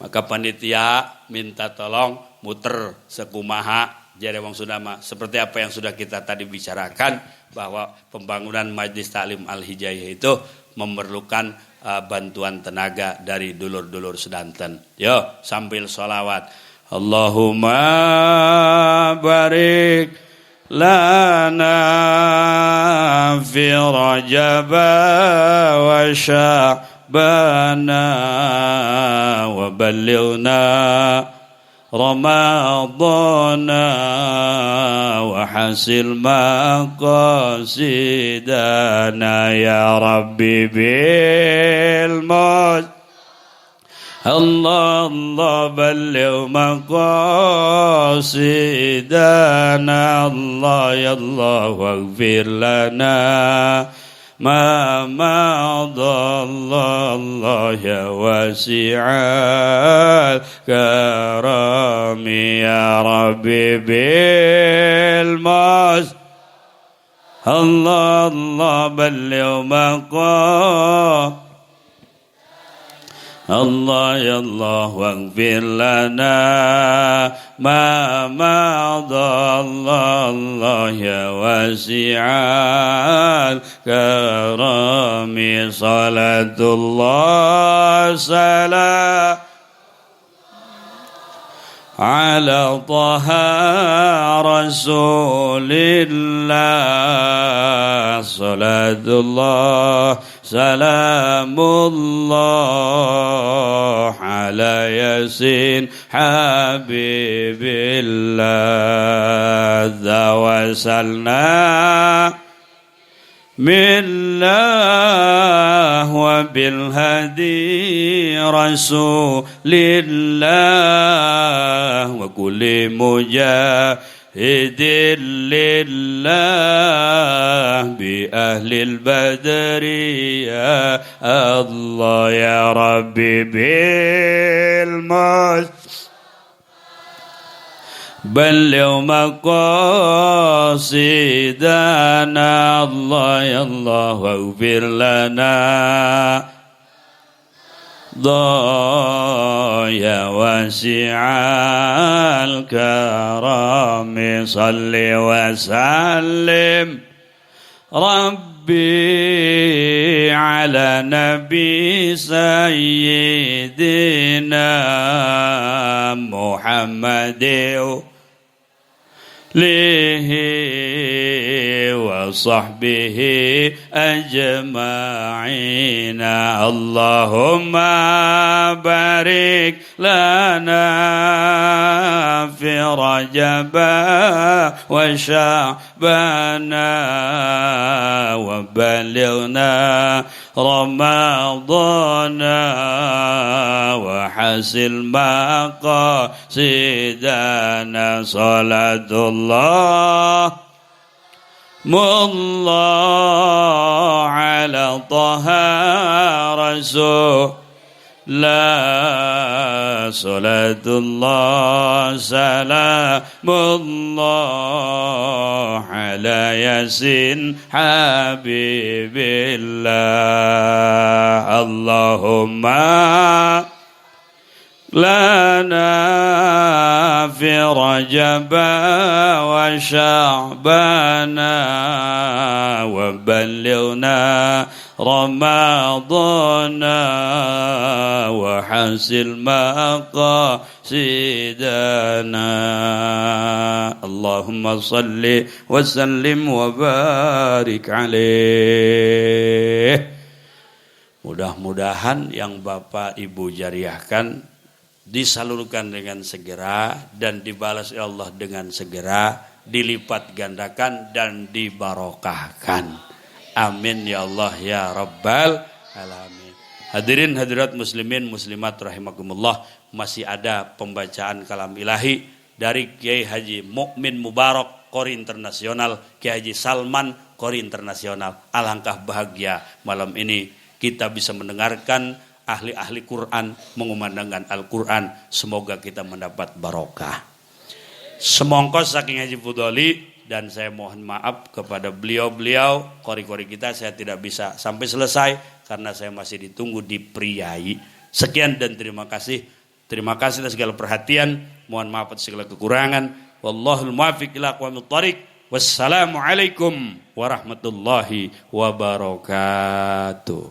Maka panitia minta tolong muter sekumaha jadi wong Sundama seperti apa yang sudah kita tadi bicarakan, bahwa pembangunan Majelis Taklim Al-Hijayah itu memerlukan bantuan tenaga dari dulur-dulur sedanten. Yo sambil sholawat. Allahumma barik lana fi Rajab wa Sya'bana wa ballighna Ramadana wa hasil maqasidana ya Rabbi bil maut Allah balligh maqasidana Allah ya Allah waghfir lana ما مضى الله يا واسع الكرم يا ربي بالمس الله بلغ مقام الله يا الله واغفر لنا ما مضى الله يا واسع الكرم صلاة الله سلام على طه رسول الله صلاة الله سلام الله على ياسين حبيب الله وسلنا بالله وبالهدي رسول الله وكل مجاهد لله بأهل البدر يا الله يا ربي بالمس بلغ مقاصدنا الله يا الله واغفر لنا ضايا واسع الكرم صل وسلم ربي على نبي سيدنا محمد له وصحبه أجمعين اللهم بارك لنا في رجب وشعبان وبلغنا رمضان وحسن مقاصدنا صلاة الله على طه رسول لا صلاة الله سلام الله على ياسين حبيب الله اللهم لنا في رجب وشعبان وبلغنا رمضان وحسن مقاصدنا اللهم صل وسلم وبارك عليه. Mudah-mudahan yang Bapak Ibu jariahkan disalurkan dengan segera dan dibalas oleh Allah dengan segera, dilipat gandakan dan dibarokahkan. Amin ya Allah ya Rabbal Alamin. Hadirin hadirat muslimin muslimat rahimakumullah, masih ada pembacaan kalam ilahi dari Kiai Haji Mukmin Mubarak Qori Internasional, Kiai Haji Salman Qori Internasional. Alangkah bahagia malam ini kita bisa mendengarkan ahli-ahli Quran mengumandangkan Al-Quran. Semoga kita mendapat barokah. Semongko saking Haji Fudoli, dan saya mohon maaf kepada beliau-beliau kori-kori kita, saya tidak bisa sampai selesai karena saya masih ditunggu di Priai. Sekian dan terima kasih. Terima kasih atas segala perhatian. Mohon maaf atas segala kekurangan. Wallahul muwaffiq ila aqwamit thoriq. Wassalamualaikum warahmatullahi wabarakatuh.